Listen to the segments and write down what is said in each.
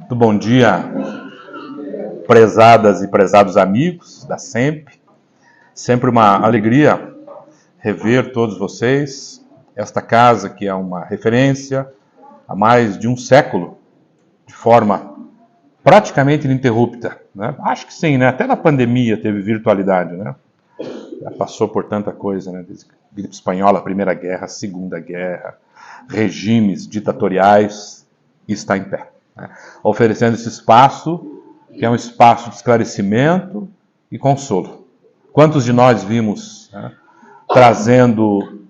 Muito bom dia, prezadas e prezados amigos da SEMP. Sempre uma alegria rever todos vocês. Esta casa que é uma referência há mais de um século, de forma praticamente ininterrupta, né? Acho que sim, né? Até na pandemia teve virtualidade, né? Já passou por tanta coisa, né? Desde a gripe espanhola, a Primeira Guerra, a Segunda Guerra, regimes ditatoriais, e está em pé, né? Oferecendo esse espaço, que é um espaço de esclarecimento e consolo. Quantos de nós vimos, né, trazendo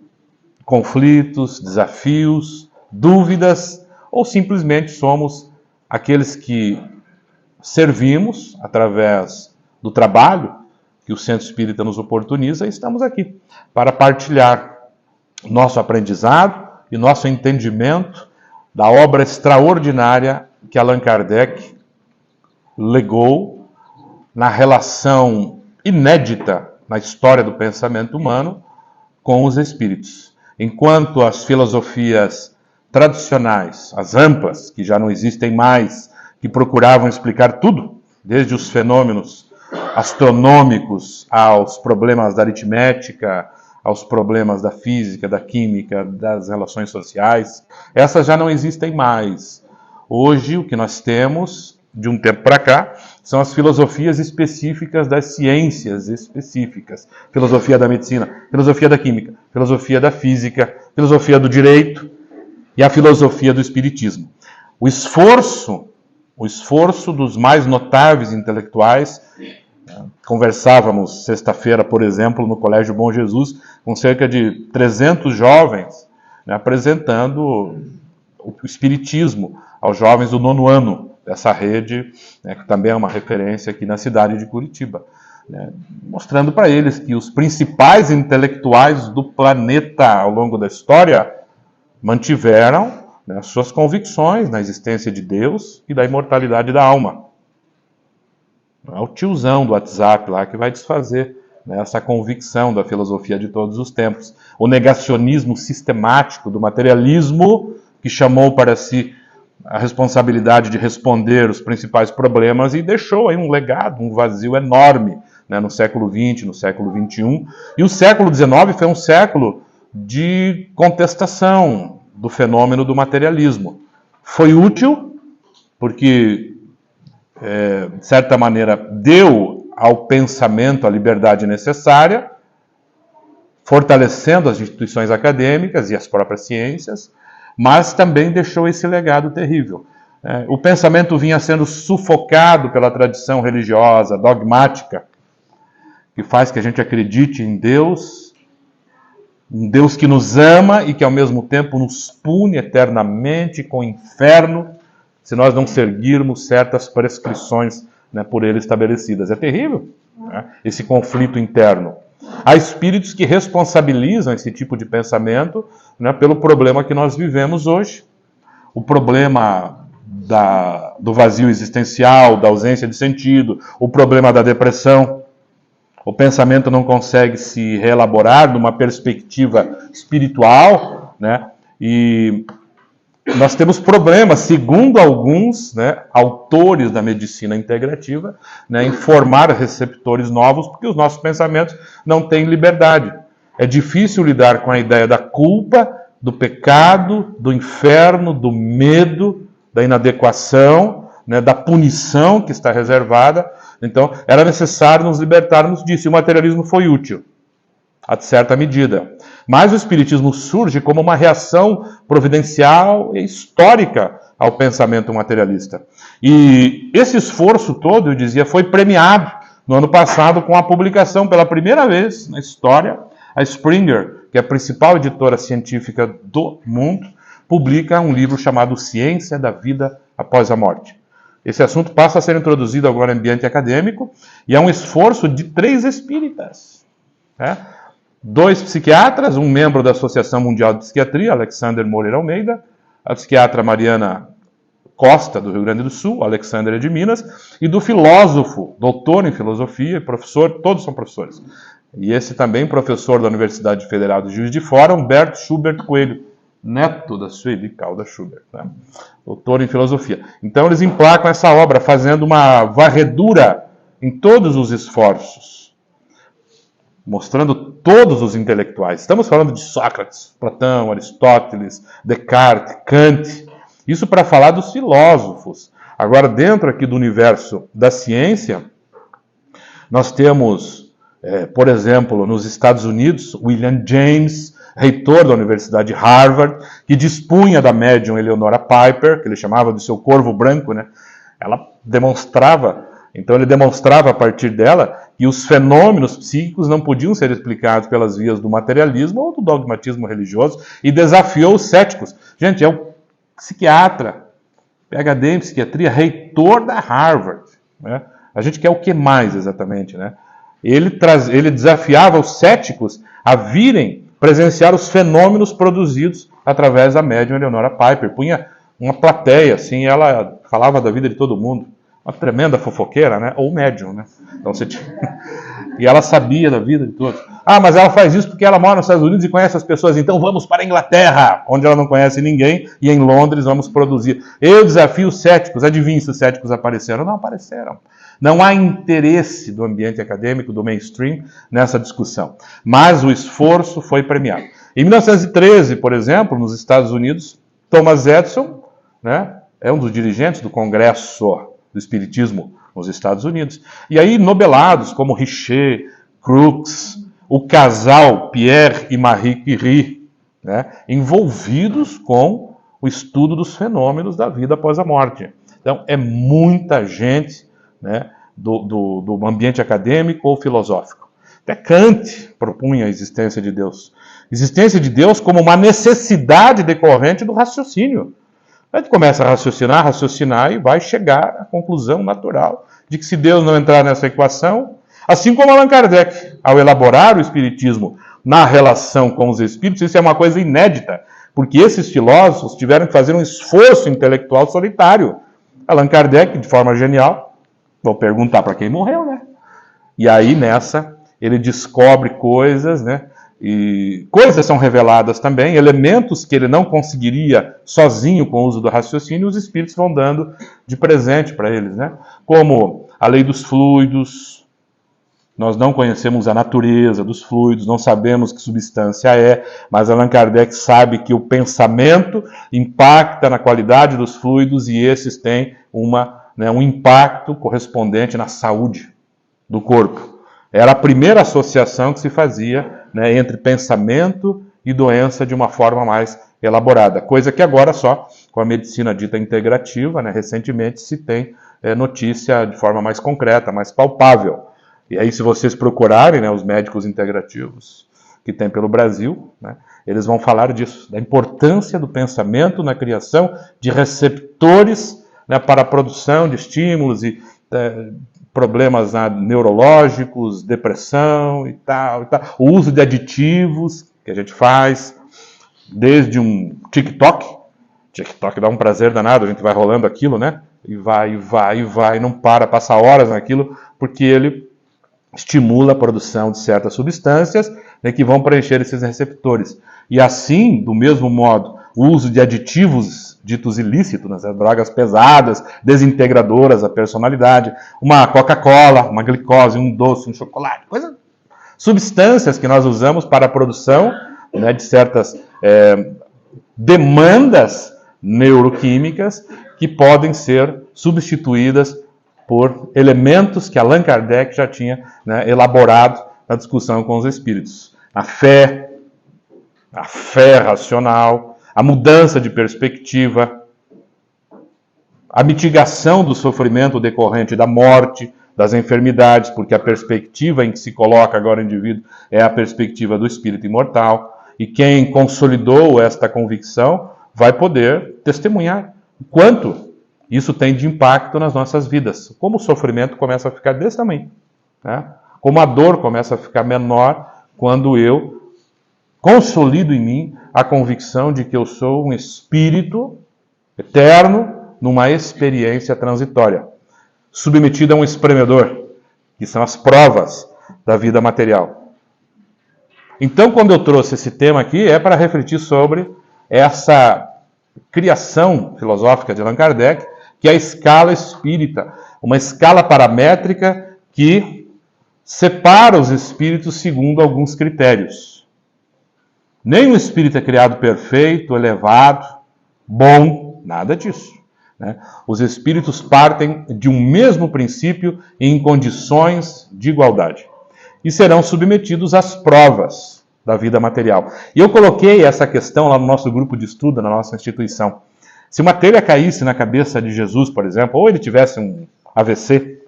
conflitos, desafios, dúvidas, ou simplesmente somos aqueles que servimos através do trabalho que o Centro Espírita nos oportuniza e estamos aqui para partilhar nosso aprendizado e nosso entendimento da obra extraordinária que Allan Kardec legou na relação inédita na história do pensamento humano com os espíritos. Enquanto as filosofias tradicionais, as amplas, que já não existem mais, que procuravam explicar tudo, desde os fenômenos astronômicos aos problemas da aritmética, aos problemas da física, da química, das relações sociais, essas já não existem mais. Hoje, o que nós temos, de um tempo para cá, são as filosofias específicas das ciências específicas. Filosofia da medicina, filosofia da química, filosofia da física, filosofia do direito e a filosofia do espiritismo. O esforço dos mais notáveis intelectuais. Conversávamos sexta-feira, por exemplo, no Colégio Bom Jesus, com cerca de 300 jovens, né, apresentando o espiritismo aos jovens do 9º ano dessa rede, né, que também é uma referência aqui na cidade de Curitiba, né, mostrando para eles que os principais intelectuais do planeta ao longo da história mantiveram, né, suas convicções na existência de Deus e da imortalidade da alma. É o tiozão do WhatsApp lá que vai desfazer, né, essa convicção da filosofia de todos os tempos. O negacionismo sistemático do materialismo, que chamou para si a responsabilidade de responder os principais problemas e deixou aí um legado, um vazio enorme, né, no século XX, no século XXI. E o século XIX foi um século de contestação do fenômeno do materialismo. Foi útil porque, de certa maneira, deu ao pensamento a liberdade necessária, fortalecendo as instituições acadêmicas e as próprias ciências, mas também deixou esse legado terrível. O pensamento vinha sendo sufocado pela tradição religiosa, dogmática, que faz que a gente acredite em Deus, um Deus que nos ama e que ao mesmo tempo nos pune eternamente com o inferno, se nós não seguirmos certas prescrições, né, por ele estabelecidas. É terrível, né, esse conflito interno. Há espíritos que responsabilizam esse tipo de pensamento, né, pelo problema que nós vivemos hoje. O problema do vazio existencial, da ausência de sentido, o problema da depressão. O pensamento não consegue se reelaborar numa perspectiva espiritual, né, e nós temos problemas, segundo alguns, né, autores da medicina integrativa, né, em formar receptores novos, porque os nossos pensamentos não têm liberdade. É difícil lidar com a ideia da culpa, do pecado, do inferno, do medo, da inadequação, né, da punição que está reservada. Então, era necessário nos libertarmos disso, e o materialismo foi útil, a certa medida. Mas o espiritismo surge como uma reação providencial e histórica ao pensamento materialista. E esse esforço todo, eu dizia, foi premiado no ano passado com a publicação pela primeira vez na história. A Springer, que é a principal editora científica do mundo, publica um livro chamado Ciência da Vida Após a Morte. Esse assunto passa a ser introduzido agora no ambiente acadêmico e é um esforço de 3 espíritas, né? 2 psiquiatras, um membro da Associação Mundial de Psiquiatria, Alexander Moreira Almeida, a psiquiatra Mariana Costa, do Rio Grande do Sul, Alexandre de Minas, e do filósofo, doutor em filosofia e professor, todos são professores. E esse também professor da Universidade Federal de Juiz de Fora, Humberto Schubert Coelho, neto da Sueli Caldas Schubert, né? Doutor em filosofia. Então eles emplacam essa obra fazendo uma varredura em todos os esforços, mostrando todos os intelectuais. Estamos falando de Sócrates, Platão, Aristóteles, Descartes, Kant. Isso para falar dos filósofos. Agora, dentro aqui do universo da ciência, nós temos, por exemplo, nos Estados Unidos, William James, reitor da Universidade de Harvard, que dispunha da médium Eleonora Piper, que ele chamava de seu corvo branco, né? Ela demonstrava, então ele demonstrava a partir dela que os fenômenos psíquicos não podiam ser explicados pelas vias do materialismo ou do dogmatismo religioso, e desafiou os céticos. Gente, é um psiquiatra, PhD em psiquiatria, reitor da Harvard, né? A gente quer o que mais exatamente, né? Ele desafiava os céticos a virem presenciar os fenômenos produzidos através da médium Eleonora Piper. Punha uma plateia, assim, ela falava da vida de todo mundo. Uma tremenda fofoqueira, né? Ou médium, né? Então, e ela sabia da vida de todos. Ah, mas ela faz isso porque ela mora nos Estados Unidos e conhece as pessoas. Então vamos para a Inglaterra, onde ela não conhece ninguém, e em Londres vamos produzir. Eu desafio os céticos. Adivinhe se os céticos apareceram. Não apareceram. Não há interesse do ambiente acadêmico, do mainstream, nessa discussão. Mas o esforço foi premiado. Em 1913, por exemplo, nos Estados Unidos, Thomas Edison, né, é um dos dirigentes do Congresso do Espiritismo nos Estados Unidos. E aí, nobelados como Richer, Crookes, o casal Pierre e Marie Curie, né, envolvidos com o estudo dos fenômenos da vida após a morte. Então, é muita gente, né, do ambiente acadêmico ou filosófico. Até Kant propunha a existência de Deus. Existência de Deus como uma necessidade decorrente do raciocínio. A gente começa a raciocinar e vai chegar à conclusão natural de que se Deus não entrar nessa equação, assim como Allan Kardec, ao elaborar o Espiritismo na relação com os Espíritos, isso é uma coisa inédita, porque esses filósofos tiveram que fazer um esforço intelectual solitário. Allan Kardec, de forma genial, vou perguntar para quem morreu, né? E aí, nessa, ele descobre coisas, né? E coisas são reveladas também, elementos que ele não conseguiria sozinho com o uso do raciocínio, os espíritos vão dando de presente para eles, né? Como a lei dos fluidos. Nós não conhecemos a natureza dos fluidos, não sabemos que substância é, mas Allan Kardec sabe que o pensamento impacta na qualidade dos fluidos e esses têm um impacto correspondente na saúde do corpo. Era a primeira associação que se fazia, né, entre pensamento e doença de uma forma mais elaborada. Coisa que agora só com a medicina dita integrativa, né, recentemente se tem notícia de forma mais concreta, mais palpável. E aí, se vocês procurarem, né, os médicos integrativos que tem pelo Brasil, né, eles vão falar disso, da importância do pensamento na criação de receptores, né, para a produção de estímulos e problemas neurológicos, depressão e tal. O uso de aditivos que a gente faz, desde um TikTok dá um prazer danado, a gente vai rolando aquilo, né? E vai, não passa horas naquilo, porque ele estimula a produção de certas substâncias, né, que vão preencher esses receptores. E assim, do mesmo modo, o uso de aditivos ditos ilícitos, né, drogas pesadas, desintegradoras da personalidade, uma Coca-Cola, uma glicose, um doce, um chocolate, substâncias que nós usamos para a produção, né, de certas demandas neuroquímicas que podem ser substituídas por elementos que Allan Kardec já tinha, né, elaborado na discussão com os espíritos. A fé racional, a mudança de perspectiva, a mitigação do sofrimento decorrente da morte, das enfermidades, porque a perspectiva em que se coloca agora o indivíduo é a perspectiva do espírito imortal. E quem consolidou esta convicção vai poder testemunhar o quanto isso tem de impacto nas nossas vidas. Como o sofrimento começa a ficar desse tamanho, né? Como a dor começa a ficar menor quando eu consolido em mim a convicção de que eu sou um espírito eterno numa experiência transitória, submetido a um espremedor, que são as provas da vida material. Então, quando eu trouxe esse tema aqui, é para refletir sobre essa criação filosófica de Allan Kardec, que é a escala espírita, uma escala paramétrica que separa os espíritos segundo alguns critérios. Nenhum espírito é criado perfeito, elevado, bom, nada disso, né? Os espíritos partem de um mesmo princípio em condições de igualdade e serão submetidos às provas da vida material. E eu coloquei essa questão lá no nosso grupo de estudo, na nossa instituição. Se uma telha caísse na cabeça de Jesus, por exemplo, ou ele tivesse um AVC,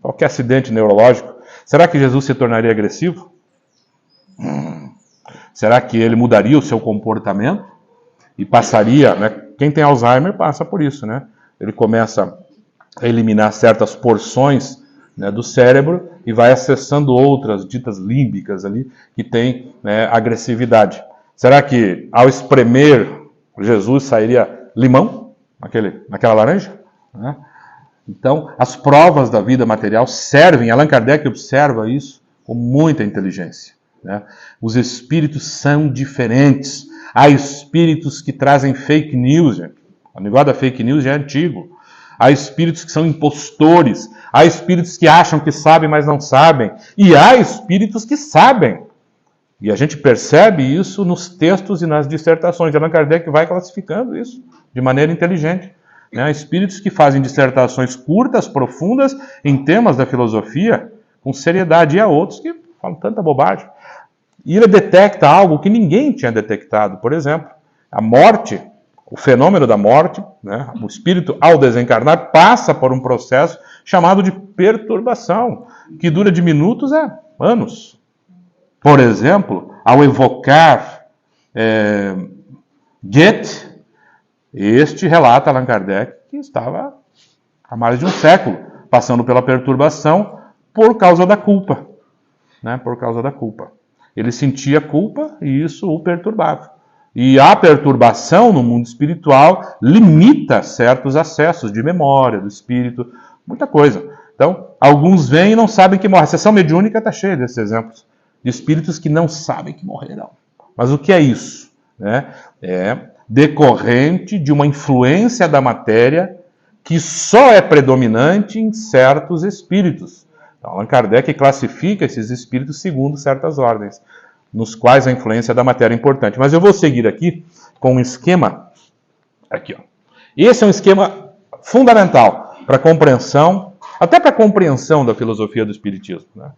qualquer acidente neurológico, será que Jesus se tornaria agressivo? Será que ele mudaria o seu comportamento e passaria, né? Quem tem Alzheimer passa por isso, né? Ele começa a eliminar certas porções, né, do cérebro e vai acessando outras ditas límbicas ali que têm, né, agressividade. Será que ao espremer Jesus sairia limão naquela laranja? Né? Então, as provas da vida material servem, Allan Kardec observa isso com muita inteligência, né? Os espíritos são diferentes. Há espíritos que trazem fake news, gente. O negócio da fake news já é antigo. Há espíritos que são impostores. Há espíritos que acham que sabem, mas não sabem. E há espíritos que sabem. E a gente percebe isso nos textos e nas dissertações. Allan Kardec vai classificando isso de maneira inteligente, né? Há espíritos que fazem dissertações curtas, profundas, em temas da filosofia, com seriedade. E há outros que falam tanta bobagem. E ele detecta algo que ninguém tinha detectado. Por exemplo, a morte, o fenômeno da morte, né? O espírito, ao desencarnar, passa por um processo chamado de perturbação, que dura de minutos a anos. Por exemplo, ao evocar Goethe, este relata Allan Kardec que estava há mais de um século passando pela perturbação por causa da culpa, né? Por causa da culpa. Ele sentia culpa e isso o perturbava. E a perturbação no mundo espiritual limita certos acessos de memória do espírito, muita coisa. Então, alguns vêm e não sabem que morrem. A sessão mediúnica está cheia desses exemplos, de espíritos que não sabem que morrerão. Mas o que é isso? Né? É decorrente de uma influência da matéria que só é predominante em certos espíritos. Então, Allan Kardec classifica esses espíritos segundo certas ordens, nos quais a influência da matéria é importante. Mas eu vou seguir aqui com um esquema. Aqui, ó. Esse é um esquema fundamental para a compreensão, até para a compreensão da filosofia do Espiritismo, né?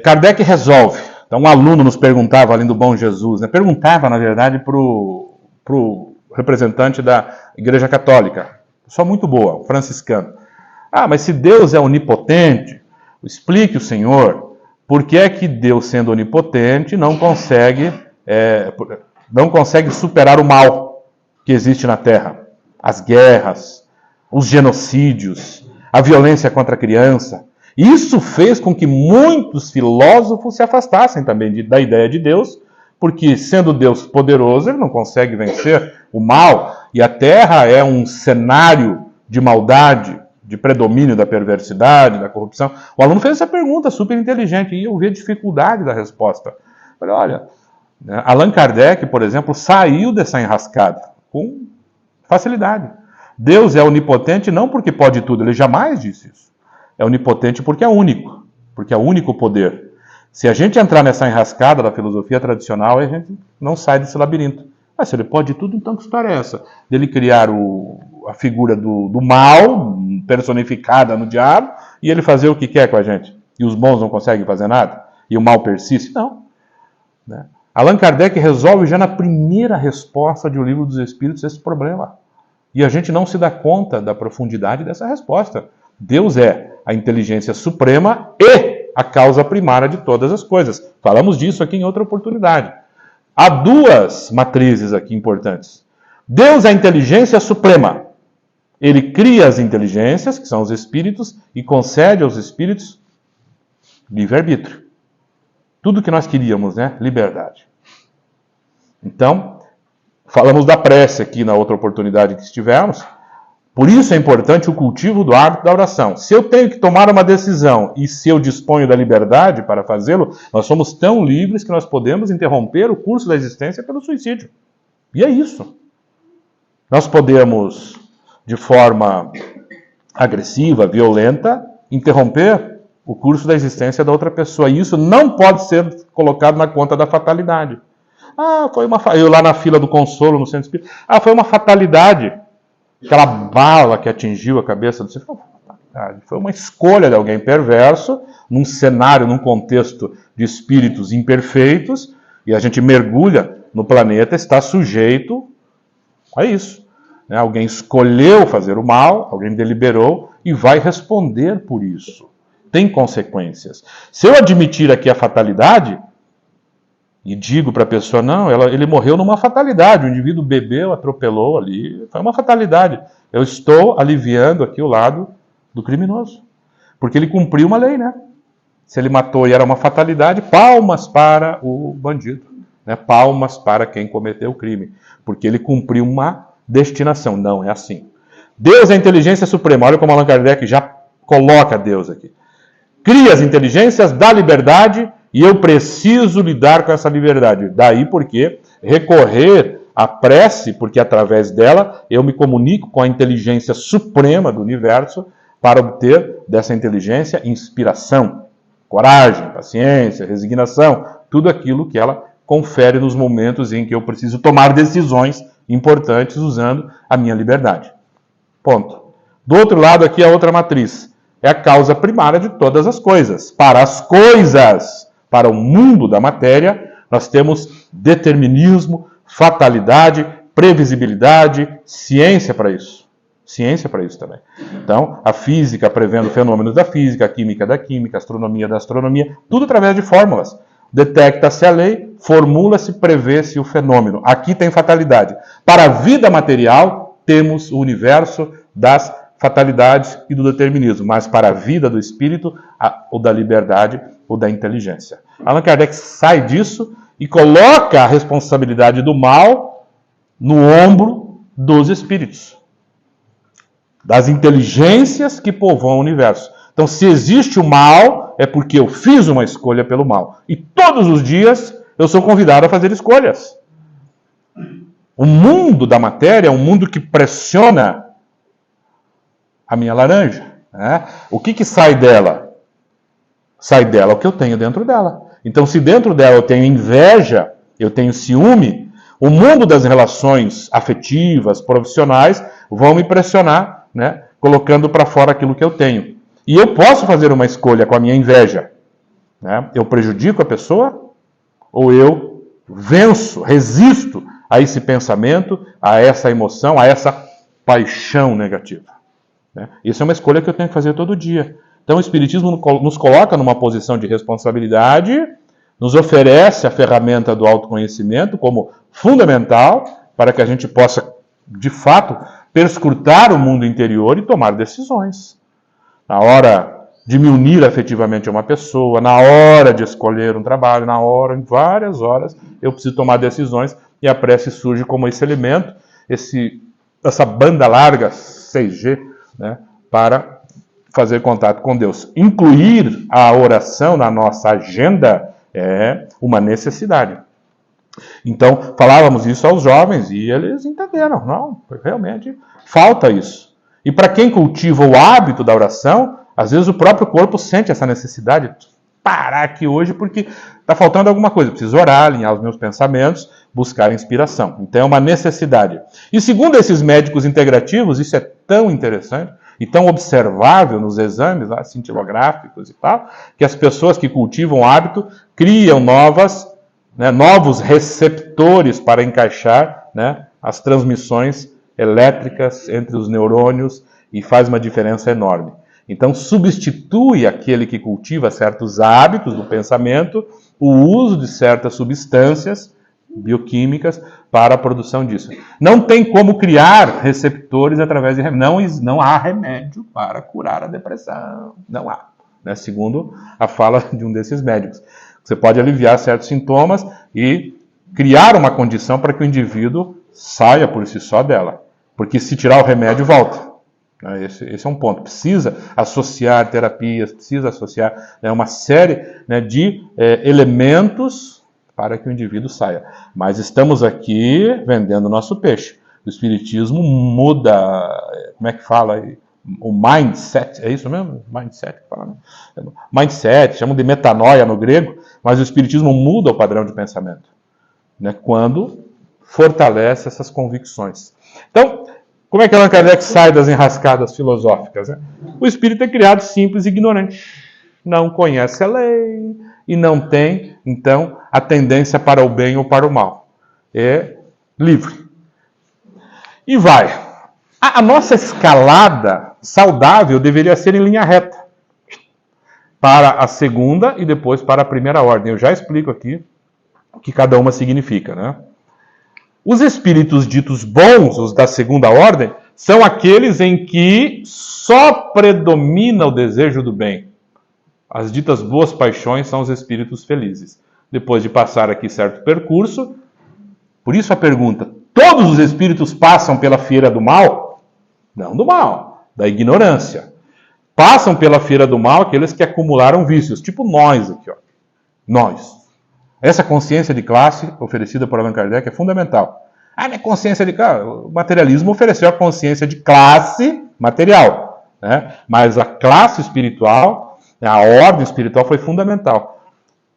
Kardec resolve. Então, um aluno nos perguntava, além do Bom Jesus, né? Perguntava, na verdade, para o representante da Igreja Católica, pessoa muito boa, um franciscano. Mas se Deus é onipotente, explique o Senhor, por que é que Deus, sendo onipotente, não consegue superar o mal que existe na Terra? As guerras, os genocídios, a violência contra a criança. Isso fez com que muitos filósofos se afastassem também da ideia de Deus, porque, sendo Deus poderoso, ele não consegue vencer o mal, e a Terra é um cenário de maldade, de predomínio da perversidade, da corrupção. O aluno fez essa pergunta super inteligente e eu vi a dificuldade da resposta. Falei, olha, Allan Kardec, por exemplo, saiu dessa enrascada com facilidade. Deus é onipotente não porque pode tudo, ele jamais disse isso. É onipotente porque é único, porque é o único poder. Se a gente entrar nessa enrascada da filosofia tradicional, a gente não sai desse labirinto. Mas se ele pode tudo, então que história é essa? Dele criar a figura do mal, personificada no diabo, e ele fazer o que quer com a gente. E os bons não conseguem fazer nada? E o mal persiste? Não. Né? Allan Kardec resolve já na primeira resposta de O Livro dos Espíritos esse problema. E a gente não se dá conta da profundidade dessa resposta. Deus é a inteligência suprema e a causa primária de todas as coisas. Falamos disso aqui em outra oportunidade. Há duas matrizes aqui importantes. Deus é a inteligência suprema. Ele cria as inteligências, que são os espíritos, e concede aos espíritos livre-arbítrio. Tudo que nós queríamos, né? Liberdade. Então, falamos da prece aqui na outra oportunidade que estivemos. Por isso é importante o cultivo do hábito da oração. Se eu tenho que tomar uma decisão e se eu disponho da liberdade para fazê-lo, nós somos tão livres que nós podemos interromper o curso da existência pelo suicídio. E é isso. Nós podemos, de forma agressiva, violenta, interromper o curso da existência da outra pessoa. E isso não pode ser colocado na conta da fatalidade. Eu lá na fila do consolo, no centro espírita, foi uma fatalidade. Aquela bala que atingiu a cabeça do seu filho, foi uma escolha de alguém perverso, num cenário, num contexto de espíritos imperfeitos, e a gente mergulha no planeta, está sujeito a isso. Alguém escolheu fazer o mal, alguém deliberou e vai responder por isso. Tem consequências. Se eu admitir aqui a fatalidade, e digo para a pessoa, não, ele morreu numa fatalidade, o indivíduo bebeu, atropelou ali, foi uma fatalidade. Eu estou aliviando aqui o lado do criminoso, porque ele cumpriu uma lei, né? Se ele matou e era uma fatalidade, palmas para o bandido, né? Palmas para quem cometeu o crime, porque ele cumpriu uma destinação. Não é assim. Deus é a inteligência suprema, olha como Allan Kardec já coloca Deus aqui. Cria as inteligências, dá liberdade, e eu preciso lidar com essa liberdade. Daí porque recorrer à prece, porque através dela eu me comunico com a inteligência suprema do universo para obter dessa inteligência inspiração, coragem, paciência, resignação, tudo aquilo que ela confere nos momentos em que eu preciso tomar decisões importantes usando a minha liberdade. Ponto. Do outro lado aqui a outra matriz. É a causa primária de todas as coisas. Para as coisas, para o mundo da matéria, nós temos determinismo, fatalidade, previsibilidade, ciência para isso. Ciência para isso também. Então, a física prevendo fenômenos da física, a química da química, a astronomia da astronomia, tudo através de fórmulas. Detecta-se a lei, formula-se, prevê-se o fenômeno. Aqui tem fatalidade. Para a vida material, temos o universo das fatalidades e do determinismo, mas para a vida do espírito, o da liberdade, o da inteligência. Allan Kardec sai disso e coloca a responsabilidade do mal no ombro dos espíritos, das inteligências que povoam o universo. Então, se existe o mal, é porque eu fiz uma escolha pelo mal. E todos os dias eu sou convidado a fazer escolhas. O mundo da matéria é um mundo que pressiona a minha laranja. Né? O que sai dela? Sai dela o que eu tenho dentro dela. Então, se dentro dela eu tenho inveja, eu tenho ciúme, o mundo das relações afetivas, profissionais, vão me pressionar, né? Colocando para fora aquilo que eu tenho. E eu posso fazer uma escolha com a minha inveja. Né? Eu prejudico a pessoa ou eu venço, resisto a esse pensamento, a essa emoção, a essa paixão negativa. Né? Isso é uma escolha que eu tenho que fazer todo dia. Então o Espiritismo nos coloca numa posição de responsabilidade, nos oferece a ferramenta do autoconhecimento como fundamental para que a gente possa, de fato, perscrutar o mundo interior e tomar decisões. Na hora de me unir afetivamente a uma pessoa, na hora de escolher um trabalho, em várias horas, eu preciso tomar decisões e a prece surge como esse elemento, essa banda larga 6G, né, para fazer contato com Deus. Incluir a oração na nossa agenda é uma necessidade. Então, falávamos isso aos jovens e eles entenderam. Não, realmente falta isso. E para quem cultiva o hábito da oração, às vezes o próprio corpo sente essa necessidade de parar aqui hoje porque está faltando alguma coisa. Eu preciso orar, alinhar os meus pensamentos, buscar inspiração. Então é uma necessidade. E segundo esses médicos integrativos, isso é tão interessante e tão observável nos exames cintilográficos e tal, que as pessoas que cultivam o hábito criam novos receptores para encaixar, né, as transmissões elétricas entre os neurônios e faz uma diferença enorme. Então, substitui aquele que cultiva certos hábitos do pensamento, o uso de certas substâncias bioquímicas para a produção disso. Não tem como criar receptores através de remédio. Não há remédio para curar a depressão. Não há. Né? Segundo a fala de um desses médicos. Você pode aliviar certos sintomas e criar uma condição para que o indivíduo saia por si só dela. Porque se tirar o remédio, volta. Esse é um ponto. Precisa associar terapias, precisa associar uma série de elementos para que o indivíduo saia. Mas estamos aqui vendendo o nosso peixe. O Espiritismo muda, como é que fala aí? O mindset, é isso mesmo? Mindset, fala, né? Mindset, chamam de metanoia no grego, mas o Espiritismo muda o padrão de pensamento, quando fortalece essas convicções. Então, como é que Allan Kardec sai das enrascadas filosóficas? O espírito é criado simples e ignorante, não conhece a lei e não tem, então, a tendência para o bem ou para o mal. É livre. E vai. A nossa escalada saudável deveria ser em linha reta para a segunda e depois para a primeira ordem. Eu já explico aqui o que cada uma significa, né? Os espíritos ditos bons, os da segunda ordem, são aqueles em que só predomina o desejo do bem. As ditas boas paixões são os espíritos felizes. Depois de passar aqui certo percurso, por isso a pergunta: todos os espíritos passam pela feira do mal? Não do mal, da ignorância. Passam pela feira do mal aqueles que acumularam vícios, tipo nós aqui, ó. Nós. Essa consciência de classe oferecida por Allan Kardec é fundamental. Minha consciência de classe. O materialismo ofereceu a consciência de classe material, né? Mas a classe espiritual, a ordem espiritual foi fundamental.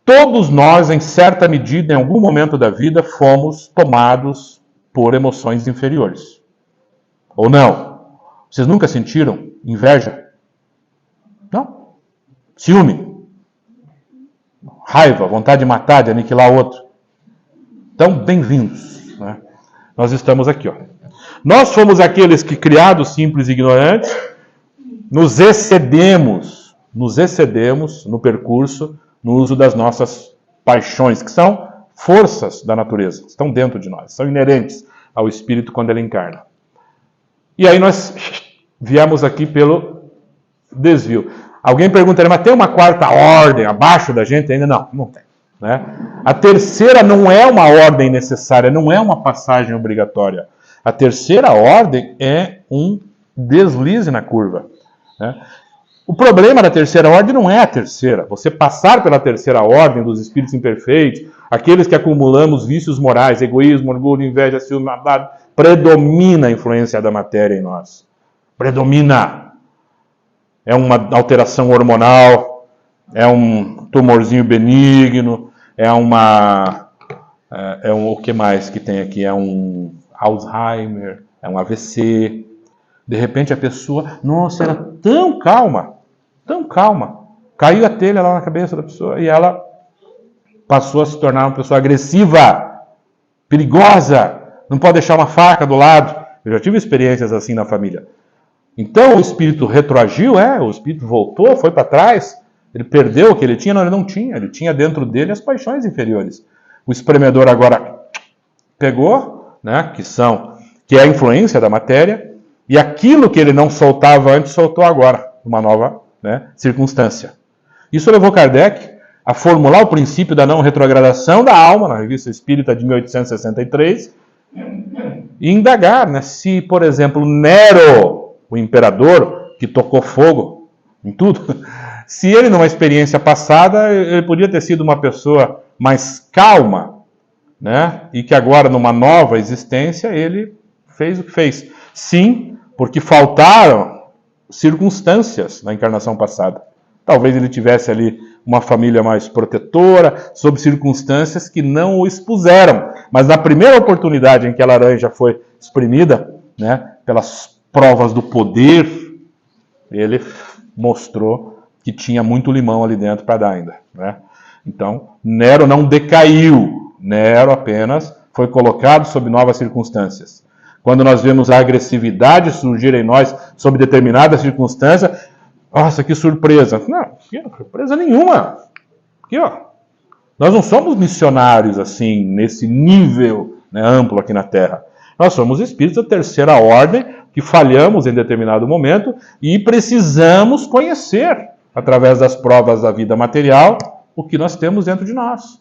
Todos nós, em certa medida, em algum momento da vida, fomos tomados por emoções inferiores. Ou não? Vocês nunca sentiram inveja? Não? Ciúme? Raiva, vontade de matar, de aniquilar o outro? Então, bem-vindos, né? Nós estamos aqui, ó. Nós fomos aqueles que, criados simples e ignorantes, nos excedemos no percurso, no uso das nossas paixões, que são forças da natureza, estão dentro de nós, são inerentes ao espírito quando ele encarna. E aí nós viemos aqui pelo desvio. Alguém perguntaria, mas tem uma quarta ordem abaixo da gente ainda? Não, não tem. Né? A terceira não é uma ordem necessária, não é uma passagem obrigatória. A terceira ordem é um deslize na curva. Né? O problema da terceira ordem não é a terceira. Você passar pela terceira ordem dos espíritos imperfeitos, aqueles que acumulamos vícios morais, egoísmo, orgulho, inveja, ciúme, maldade, predomina a influência da matéria em nós. Predomina. É uma alteração hormonal, é um tumorzinho benigno, o que mais que tem aqui? É um Alzheimer, é um AVC. De repente a pessoa, nossa, era tão calma, caiu a telha lá na cabeça da pessoa e ela passou a se tornar uma pessoa agressiva, perigosa, não pode deixar uma faca do lado. Eu já tive experiências assim na família. Então o espírito retroagiu, o espírito voltou, foi para trás, ele perdeu o que ele tinha? Não, ele não tinha, ele tinha dentro dele as paixões inferiores. O espremedor agora pegou, né, que é a influência da matéria, e aquilo que ele não soltava antes, soltou agora, numa nova circunstância. Isso levou Kardec a formular o princípio da não retrogradação da alma, na Revista Espírita de 1863, e indagar, se, por exemplo, Nero, o imperador, que tocou fogo em tudo, se ele, numa experiência passada, ele podia ter sido uma pessoa mais calma, e que agora, numa nova existência, ele fez o que fez. Sim, porque faltaram circunstâncias na encarnação passada. Talvez ele tivesse ali uma família mais protetora, sob circunstâncias que não o expuseram. Mas na primeira oportunidade em que a laranja foi exprimida, pelas provas do poder, ele mostrou que tinha muito limão ali dentro para dar ainda. Então, Nero não decaiu. Nero apenas foi colocado sob novas circunstâncias. Quando nós vemos a agressividade surgir em nós sob determinada circunstância, nossa, que surpresa. Não, surpresa nenhuma. Aqui, ó. Nós não somos missionários assim, nesse nível amplo aqui na Terra. Nós somos espíritos da terceira ordem, que falhamos em determinado momento e precisamos conhecer, através das provas da vida material, o que nós temos dentro de nós.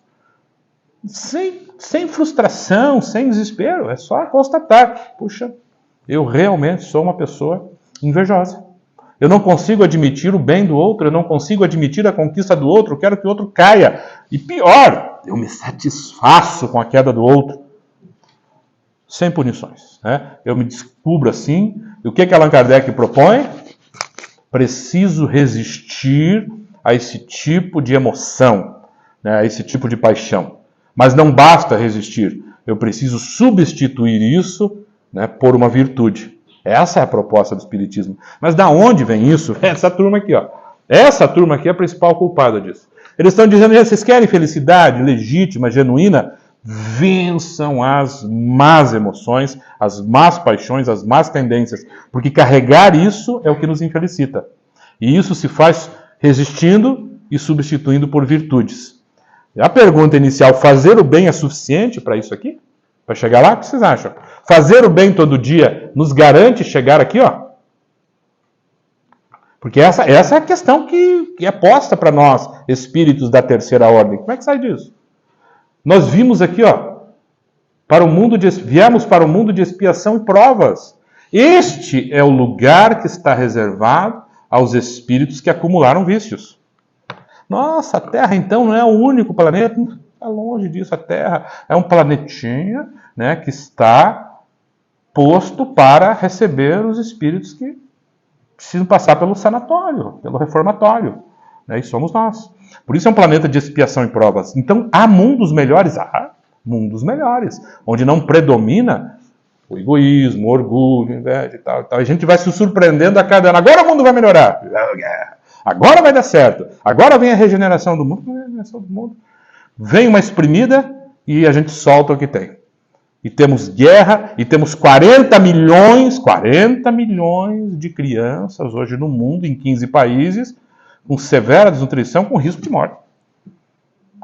Sem frustração, sem desespero, é só constatar. Puxa, eu realmente sou uma pessoa invejosa. Eu não consigo admitir o bem do outro, eu não consigo admitir a conquista do outro, eu quero que o outro caia. E pior, eu me satisfaço com a queda do outro, sem punições. Né? Eu me descubro assim. E o que Allan Kardec propõe? Preciso resistir a esse tipo de emoção, né? A esse tipo de paixão. Mas não basta resistir, eu preciso substituir isso, né, por uma virtude. Essa é a proposta do Espiritismo. Mas da onde vem isso? Essa turma aqui, ó. Essa turma aqui é a principal culpada disso. Eles estão dizendo, vocês querem felicidade legítima, genuína? Vençam as más emoções, as más paixões, as más tendências. Porque carregar isso é o que nos infelicita. E isso se faz resistindo e substituindo por virtudes. A pergunta inicial, fazer o bem é suficiente para isso aqui? Para chegar lá, o que vocês acham? Fazer o bem todo dia nos garante chegar aqui, ó? Porque essa é a questão que é posta para nós, espíritos da terceira ordem. Como é que sai disso? Nós vimos aqui, ó, viemos para o mundo de expiação e provas. Este é o lugar que está reservado aos espíritos que acumularam vícios. Nossa, a Terra então não é o único planeta? Está longe disso, a Terra é um planetinha, né, que está posto para receber os espíritos que precisam passar pelo sanatório, pelo reformatório. Né, e somos nós. Por isso é um planeta de expiação e provas. Então, há mundos melhores? Há mundos melhores, onde não predomina o egoísmo, o orgulho, a inveja e tal, e tal. A gente vai se surpreendendo a cada ano. Agora o mundo vai melhorar. Agora vai dar certo. Agora vem a regeneração do mundo. Vem uma exprimida e a gente solta o que tem. E temos guerra, e temos 40 milhões de crianças hoje no mundo, em 15 países, com severa desnutrição, com risco de morte.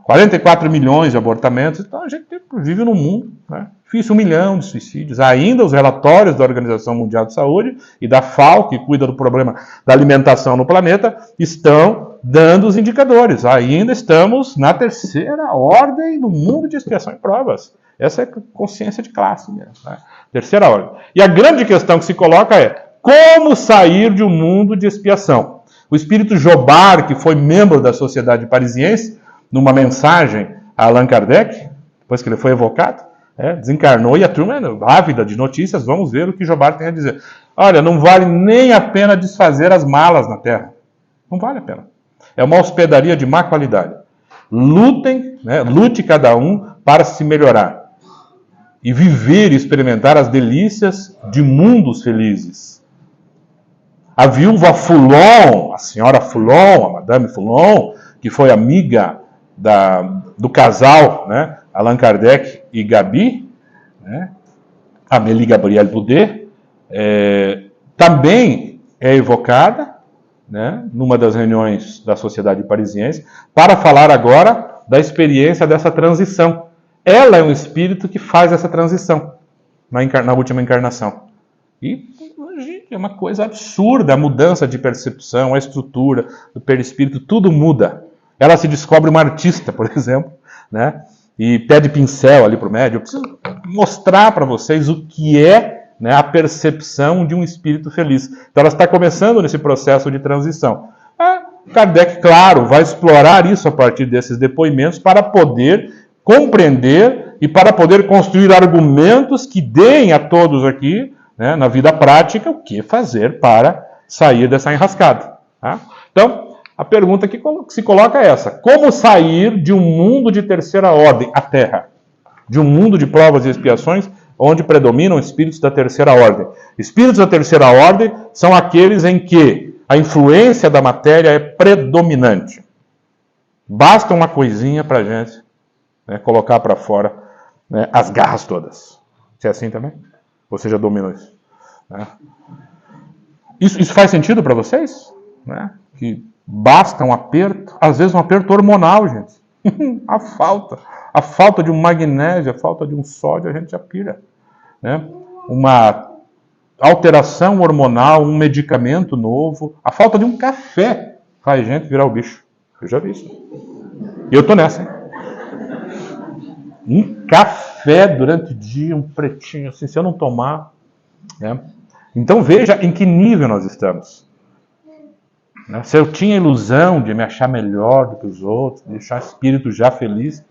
44 milhões de abortamentos, então a gente vive num mundo, né? Difícil, 1 milhão de suicídios. Ainda os relatórios da Organização Mundial de Saúde e da FAO, que cuida do problema da alimentação no planeta, estão dando os indicadores. Ainda estamos na terceira ordem do mundo de expiação e provas. Essa é consciência de classe mesmo, né? Terceira ordem. E a grande questão que se coloca é, como sair de um mundo de expiação? O espírito Jobard, que foi membro da Sociedade Parisiense, numa mensagem a Allan Kardec, depois que ele foi evocado, desencarnou, e a turma é ávida de notícias, vamos ver o que Jobard tem a dizer. Olha, não vale nem a pena desfazer as malas na Terra. Não vale a pena. É uma hospedaria de má qualidade. Lutem, né, lute cada um para se melhorar. E viver e experimentar as delícias de mundos felizes. A viúva Foulon, a senhora Foulon, a Madame Foulon, que foi amiga do casal, né, Allan Kardec e Gabi, né, Amélie Gabrielle Boudet, também é evocada, né, numa das reuniões da Sociedade Parisiense, para falar agora da experiência dessa transição. Ela é um espírito que faz essa transição na última encarnação. E é uma coisa absurda a mudança de percepção, a estrutura do perispírito, tudo muda. Ela se descobre uma artista, por exemplo, né? E pede pincel ali para o médium. Eu preciso mostrar para vocês o que é, né, a percepção de um espírito feliz. Então ela está começando nesse processo de transição. Kardec, claro, vai explorar isso a partir desses depoimentos para poder compreender e para poder construir argumentos que deem a todos aqui, né, na vida prática, o que fazer para sair dessa enrascada. Tá? Então, a pergunta que se coloca é essa: como sair de um mundo de terceira ordem, a Terra? De um mundo de provas e expiações, onde predominam espíritos da terceira ordem. Espíritos da terceira ordem são aqueles em que a influência da matéria é predominante. Basta uma coisinha para a gente, né, colocar para fora, né, as garras todas. Você é assim também? Ou você já dominou isso? Né? Isso faz sentido para vocês? Né? Que basta um aperto, às vezes um aperto hormonal, gente. A falta de um magnésio, a falta de um sódio, a gente já pira. Né? Uma alteração hormonal, um medicamento novo, a falta de um café faz a gente virar o bicho. Eu já vi isso. E eu tô nessa, hein? Um café durante o dia, um pretinho, assim, se eu não tomar, né? Então veja em que nível nós estamos. Se eu tinha a ilusão de me achar melhor do que os outros, de deixar o espírito já feliz,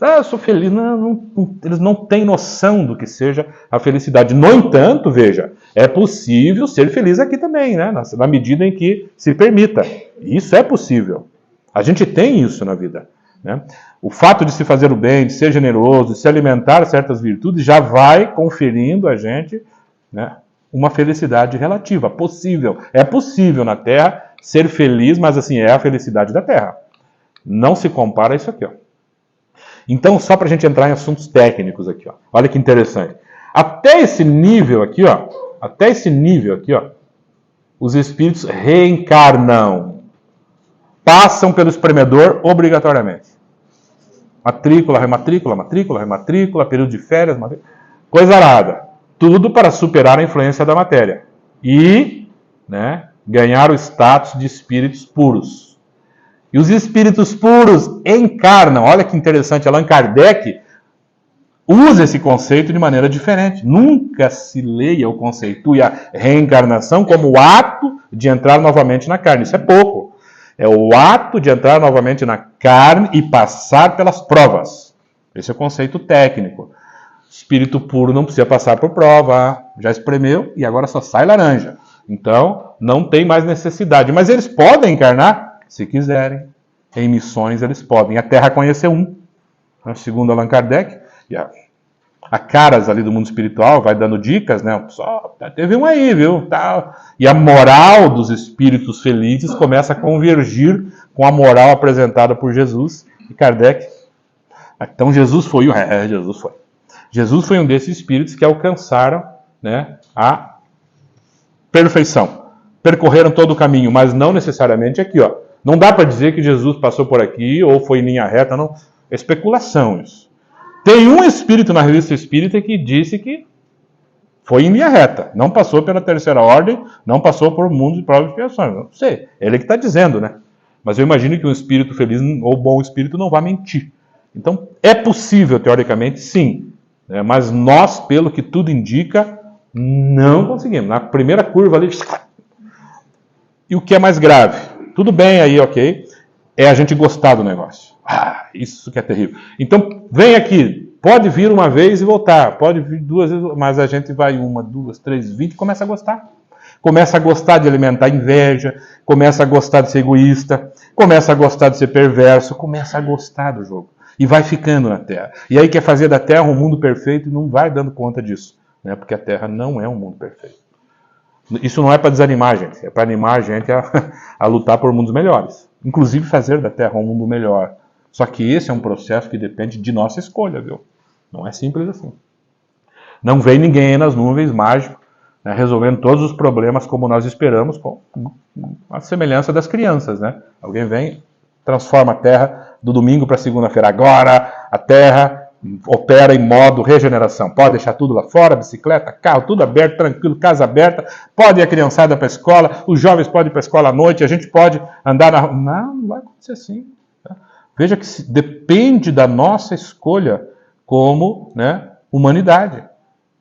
eu sou feliz. Não, eles não têm noção do que seja a felicidade. No entanto, veja, é possível ser feliz aqui também, né? Na medida em que se permita. Isso é possível. A gente tem isso na vida, né? O fato de se fazer o bem, de ser generoso, de se alimentar certas virtudes, já vai conferindo a gente, né, uma felicidade relativa, possível. É possível na Terra ser feliz, mas assim, é a felicidade da Terra. Não se compara a isso aqui, ó. Então, só para a gente entrar em assuntos técnicos aqui, ó. Olha que interessante. Até esse nível aqui, ó, os espíritos reencarnam. Passam pelo espremedor obrigatoriamente. Matrícula, rematrícula, período de férias, coisa arada. Tudo para superar a influência da matéria. E, né, ganhar o status de espíritos puros. E os espíritos puros encarnam. Olha que interessante, Allan Kardec usa esse conceito de maneira diferente. Nunca se leia ou conceitue a reencarnação como o ato de entrar novamente na carne. Isso é pouco. É o ato de entrar novamente na carne e passar pelas provas. Esse é o conceito técnico. Espírito puro não precisa passar por prova. Já espremeu e agora só sai laranja. Então, não tem mais necessidade. Mas eles podem encarnar, se quiserem. Em missões eles podem. A Terra conheceu um. Segundo Allan Kardec. A Caras ali do mundo espiritual vai dando dicas, né? Só teve um aí, viu? Tal. E a moral dos espíritos felizes começa a convergir com a moral apresentada por Jesus e Kardec. Então Jesus foi Jesus foi. Jesus foi um desses espíritos que alcançaram, né, a perfeição. Percorreram todo o caminho, mas não necessariamente aqui, ó. Não dá para dizer que Jesus passou por aqui ou foi em linha reta, não. É especulação isso. Tem um espírito na Revista Espírita que disse que foi em linha reta. Não passou pela terceira ordem, não passou por mundos de provas e expiações. Não sei, ele que está dizendo, né? Mas eu imagino que um espírito feliz ou bom espírito não vai mentir. Então, é possível, teoricamente, sim. Né? Mas nós, pelo que tudo indica, não conseguimos. Na primeira curva ali... E o que é mais grave? Tudo bem aí, ok? É a gente gostar do negócio. Isso que é terrível. Então, vem aqui. Pode vir uma vez e voltar. Pode vir 2 vezes, mas a gente vai 1, 2, 3, 20 e começa a gostar. Começa a gostar de alimentar inveja, começa a gostar de ser egoísta, começa a gostar de ser perverso, começa a gostar do jogo. E vai ficando na Terra. E aí quer fazer da Terra um mundo perfeito e não vai dando conta disso. Né? Porque a Terra não é um mundo perfeito. Isso não é para desanimar a gente, é para animar a gente a lutar por mundos melhores. Inclusive fazer da Terra um mundo melhor. Só que esse é um processo que depende de nossa escolha, viu? Não é simples assim. Não vem ninguém aí nas nuvens mágico, né, resolvendo todos os problemas como nós esperamos, com a semelhança das crianças, né? Alguém vem, transforma a Terra do domingo para segunda-feira. Agora a Terra opera em modo regeneração. Pode deixar tudo lá fora, bicicleta, carro, tudo aberto, tranquilo, casa aberta. Pode ir a criançada para a escola, os jovens podem ir para a escola à noite, a gente pode andar na rua. Não vai acontecer assim. Tá? Veja que depende da nossa escolha como, né, humanidade.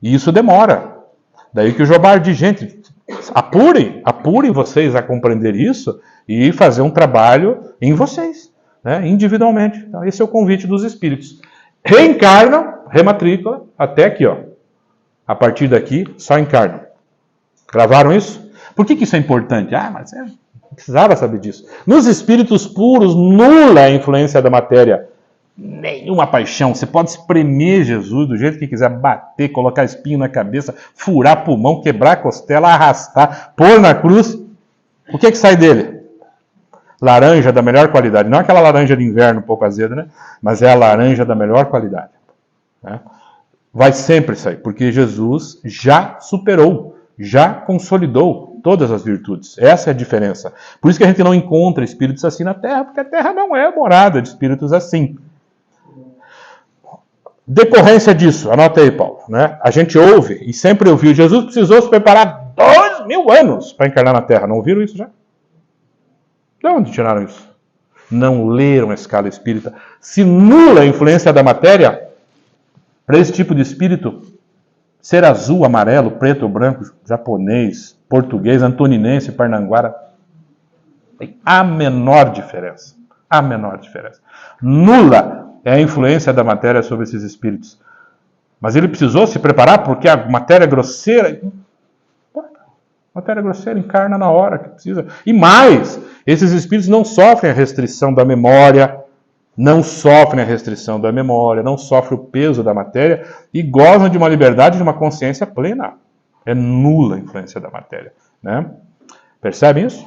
E isso demora. Daí que o Jobard diz, gente, apurem vocês a compreender isso e fazer um trabalho em vocês, né, individualmente. Então, esse é o convite dos espíritos. Reencarnam, rematrícula, até aqui, ó. A partir daqui, só encarnam. Gravaram isso? Por que isso é importante? Mas não precisava saber disso. Nos espíritos puros, nula a influência da matéria. Nenhuma paixão. Você pode espremer Jesus do jeito que quiser, bater, colocar espinho na cabeça, furar pulmão, quebrar a costela, arrastar, pôr na cruz. O que sai dele? Laranja da melhor qualidade. Não aquela laranja de inverno um pouco azeda, né? Mas é a laranja da melhor qualidade. Né? Vai sempre sair, porque Jesus já superou, já consolidou todas as virtudes. Essa é a diferença. Por isso que a gente não encontra espíritos assim na Terra, porque a Terra não é morada de espíritos assim. Decorrência disso, anota aí, Paulo. Né? A gente ouve, e sempre ouviu, Jesus precisou se preparar 2000 anos para encarnar na Terra. Não ouviram isso já? De onde tiraram isso? Não leram a escala espírita. Se nula a influência da matéria, para esse tipo de espírito, ser azul, amarelo, preto ou branco, japonês, português, antoninense, parnanguara. Tem a menor diferença. A menor diferença. Nula é a influência da matéria sobre esses espíritos. Mas ele precisou se preparar porque a matéria grosseira... A matéria grosseira encarna na hora que precisa. E mais, esses espíritos não sofrem a restrição da memória, não sofrem a restrição da memória, não sofrem o peso da matéria e gozam de uma liberdade, de uma consciência plena. É nula a influência da matéria. Né? Percebem isso?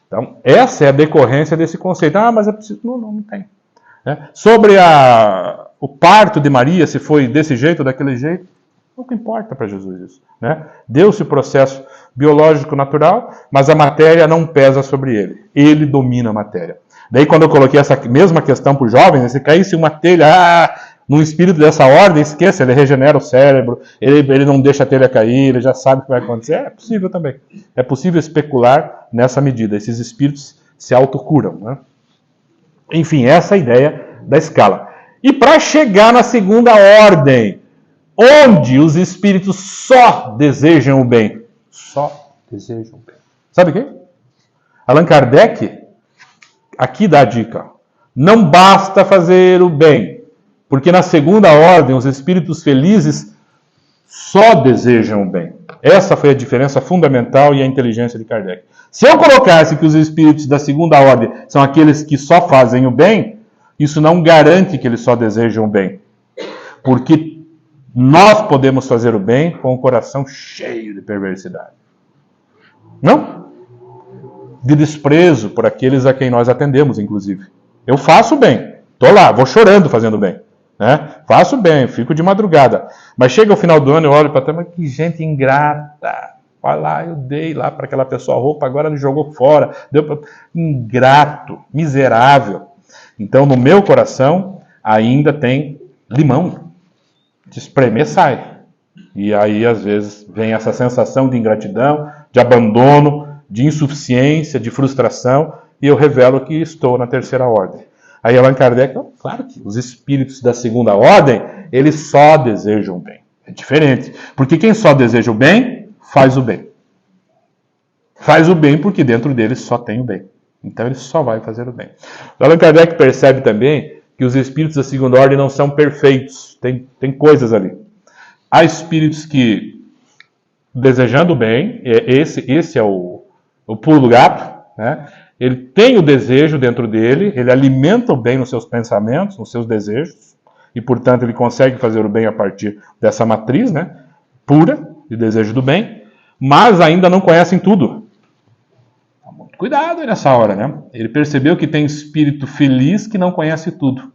Então, essa é a decorrência desse conceito. Ah, mas é preciso... Não tem. Né? Sobre o parto de Maria, se foi desse jeito ou daquele jeito, pouco importa para Jesus isso. Né? Deu-se o processo biológico natural, mas a matéria não pesa sobre ele. Ele domina a matéria. Daí quando eu coloquei essa mesma questão para os jovens, se caísse uma telha, num espírito dessa ordem, esqueça, ele regenera o cérebro, ele não deixa a telha cair, ele já sabe o que vai acontecer. É possível também. É possível especular nessa medida. Esses espíritos se autocuram. Né? Enfim, essa é a ideia da escala. E para chegar na segunda ordem, onde os espíritos só desejam o bem. Só desejam o bem. Sabe o quê? Allan Kardec, aqui dá a dica. Não basta fazer o bem, porque na segunda ordem os espíritos felizes só desejam o bem. Essa foi a diferença fundamental e a inteligência de Kardec. Se eu colocasse que os espíritos da segunda ordem são aqueles que só fazem o bem, isso não garante que eles só desejam o bem. Porque nós podemos fazer o bem com o coração cheio de perversidade. Não? De desprezo por aqueles a quem nós atendemos, inclusive. Eu faço o bem. Estou lá, vou chorando fazendo o bem. Né? Faço bem, fico de madrugada. Mas chega o final do ano, eu olho para trás, mas que gente ingrata. Olha lá, eu dei lá para aquela pessoa a roupa, agora ele jogou fora. Ingrato, miserável. Então, no meu coração, ainda tem limão. De espremer, sai. E aí, às vezes, vem essa sensação de ingratidão, de abandono, de insuficiência, de frustração, e eu revelo que estou na terceira ordem. Aí Allan Kardec, claro que os espíritos da segunda ordem, eles só desejam o bem. É diferente. Porque quem só deseja o bem, faz o bem. Faz o bem porque dentro dele só tem o bem. Então ele só vai fazer o bem. Allan Kardec percebe também que os espíritos da segunda ordem não são perfeitos. Tem coisas ali. Há espíritos que, desejando o bem, esse é o pulo do gato, né? Ele tem o desejo dentro dele, ele alimenta o bem nos seus pensamentos, nos seus desejos, e, portanto, ele consegue fazer o bem a partir dessa matriz, né, pura, de desejo do bem, mas ainda não conhecem tudo. Muito cuidado aí nessa hora, né? Ele percebeu que tem espírito feliz que não conhece tudo.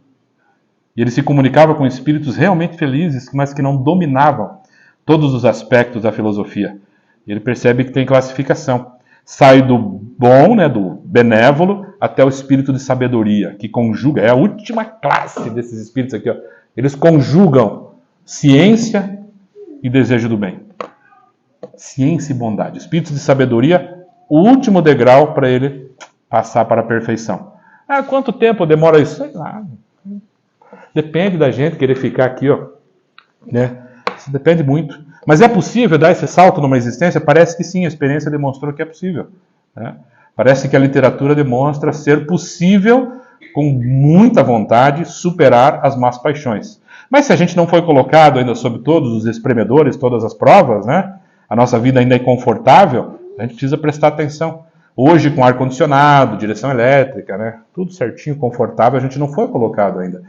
E ele se comunicava com espíritos realmente felizes, mas que não dominavam todos os aspectos da filosofia. E ele percebe que tem classificação. Sai do bom, né, do benévolo, até o espírito de sabedoria, que conjuga, é a última classe desses espíritos aqui, ó. Eles conjugam ciência e desejo do bem. Ciência e bondade. Espíritos de sabedoria, o último degrau para ele passar para a perfeição. Quanto tempo demora isso? Sei lá. Depende da gente querer ficar aqui, ó, né? Isso depende muito. Mas é possível dar esse salto numa existência? Parece que sim, a experiência demonstrou que é possível. Né? Parece que a literatura demonstra ser possível, com muita vontade, superar as más paixões. Mas se a gente não foi colocado ainda sob todos os espremedores, todas as provas, né? A nossa vida ainda é confortável, a gente precisa prestar atenção. Hoje, com ar-condicionado, direção elétrica, né? Tudo certinho, confortável, a gente não foi colocado ainda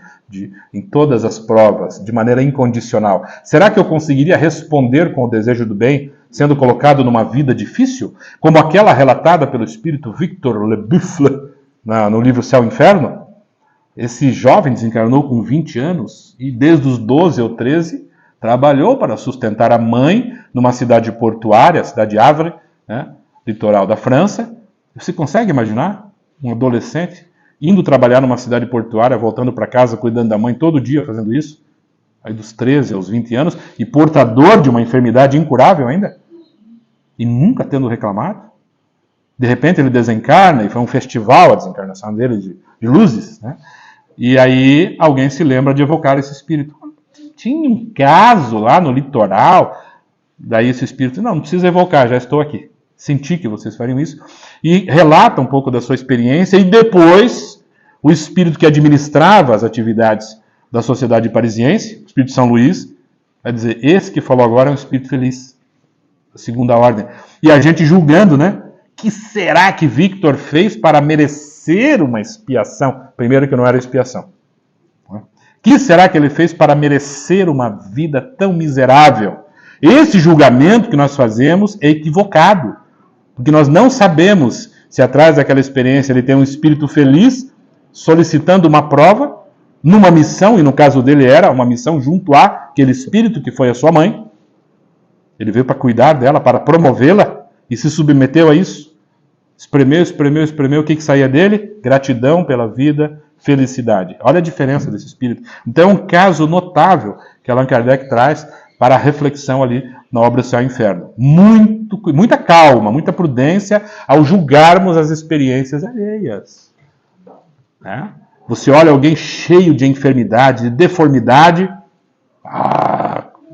em todas as provas, de maneira incondicional. Será que eu conseguiria responder com o desejo do bem, sendo colocado numa vida difícil, como aquela relatada pelo espírito Victor Le Buffle, no livro Céu e Inferno? Esse jovem desencarnou com 20 anos e desde os 12 ou 13 trabalhou para sustentar a mãe numa cidade portuária, a cidade de Havre, né? Litoral da França. Você consegue imaginar um adolescente indo trabalhar numa cidade portuária, voltando para casa, cuidando da mãe todo dia, fazendo isso? Aí dos 13 aos 20 anos, e portador de uma enfermidade incurável ainda? E nunca tendo reclamado? De repente ele desencarna, e foi um festival a desencarnação dele de luzes, né? E aí alguém se lembra de evocar esse espírito. Tinha um caso lá no litoral, daí esse espírito, não precisa evocar, já estou aqui. Senti que vocês fariam isso. E relata um pouco da sua experiência, e depois o espírito que administrava as atividades da sociedade parisiense, o espírito de São Luís, vai dizer, esse que falou agora é um espírito feliz, a segunda ordem. E a gente julgando, né? Que será que Victor fez para merecer uma expiação? Primeiro que não era expiação. Que será que ele fez para merecer uma vida tão miserável? Esse julgamento que nós fazemos é equivocado, porque nós não sabemos se atrás daquela experiência ele tem um espírito feliz solicitando uma prova, numa missão, e no caso dele era uma missão junto àquele espírito que foi a sua mãe. Ele veio para cuidar dela, para promovê-la, e se submeteu a isso. Espremeu, o que saía dele? Gratidão pela vida, felicidade. Olha a diferença desse espírito. Então é um caso notável que Allan Kardec traz para a reflexão ali na obra Céu e Inferno. Muita calma, muita prudência ao julgarmos as experiências alheias. Né? Você olha alguém cheio de enfermidade, de deformidade,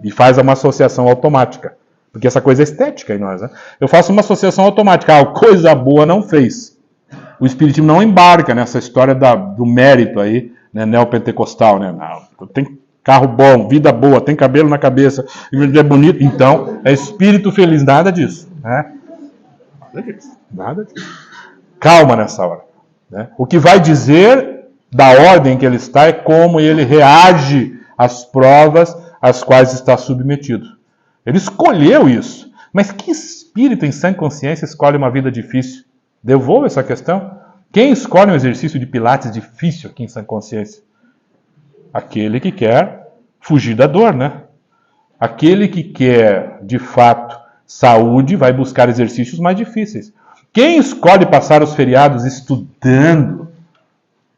e faz uma associação automática. Porque essa coisa é estética em nós. Né? Eu faço uma associação automática. Coisa boa não fez. O Espiritismo não embarca nessa história do mérito aí, né, neopentecostal. Né? Não, tem carro bom, vida boa, tem cabelo na cabeça, é bonito. Então, é espírito feliz. Nada disso. Né? Nada disso. Calma nessa hora. Né? O que vai dizer da ordem que ele está é como ele reage às provas às quais está submetido. Ele escolheu isso. Mas que espírito em sã consciência escolhe uma vida difícil? Devolvo essa questão. Quem escolhe um exercício de Pilates difícil aqui em sã consciência? Aquele que quer fugir da dor, né? Aquele que quer, de fato, saúde, vai buscar exercícios mais difíceis. Quem escolhe passar os feriados estudando?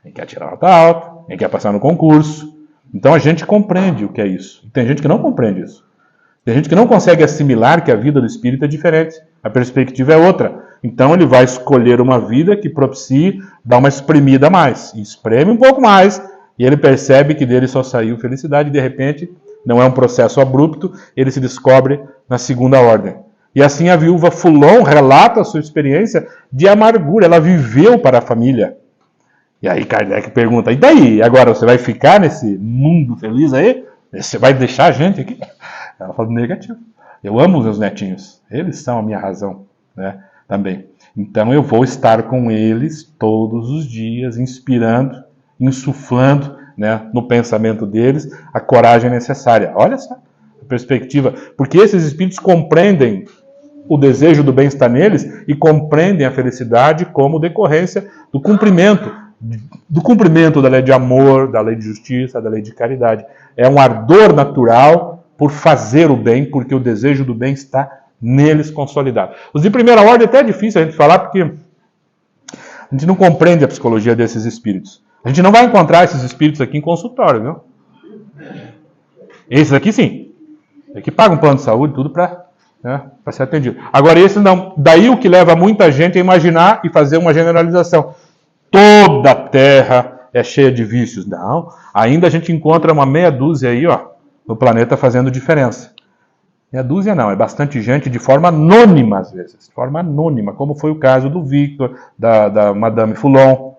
Quem quer tirar nota alta, quem quer passar no concurso. Então a gente compreende o que é isso. Tem gente que não compreende isso. Tem gente que não consegue assimilar que a vida do espírito é diferente. A perspectiva é outra. Então ele vai escolher uma vida que propicie dar uma espremida a mais. E espreme um pouco mais. E ele percebe que dele só saiu felicidade. E de repente, não é um processo abrupto, ele se descobre na segunda ordem. E assim a viúva Foulon relata a sua experiência de amargura. Ela viveu para a família. E aí Kardec pergunta, e daí? Agora você vai ficar nesse mundo feliz aí? Você vai deixar a gente aqui? Ela fala, negativo. Eu amo os meus netinhos. Eles são a minha razão, né? Também. Então eu vou estar com eles todos os dias, inspirando, insuflando, né, no pensamento deles a coragem necessária. Olha só a perspectiva. Porque esses espíritos compreendem o desejo do bem-estar neles e compreendem a felicidade como decorrência do cumprimento da lei de amor, da lei de justiça, da lei de caridade. É um ardor natural por fazer o bem, porque o desejo do bem está neles consolidado. Os de primeira ordem até é difícil a gente falar, porque a gente não compreende a psicologia desses espíritos. A gente não vai encontrar esses espíritos aqui em consultório, viu? Esses aqui sim. Aqui pagam um plano de saúde, tudo para ser atendido. Agora esses não. Daí o que leva muita gente a imaginar e fazer uma generalização. Toda a terra é cheia de vícios. Não. Ainda a gente encontra uma meia dúzia aí, no planeta fazendo diferença. Meia dúzia não, é bastante gente de forma anônima às vezes. De forma anônima, como foi o caso do Victor, da Madame Foulon.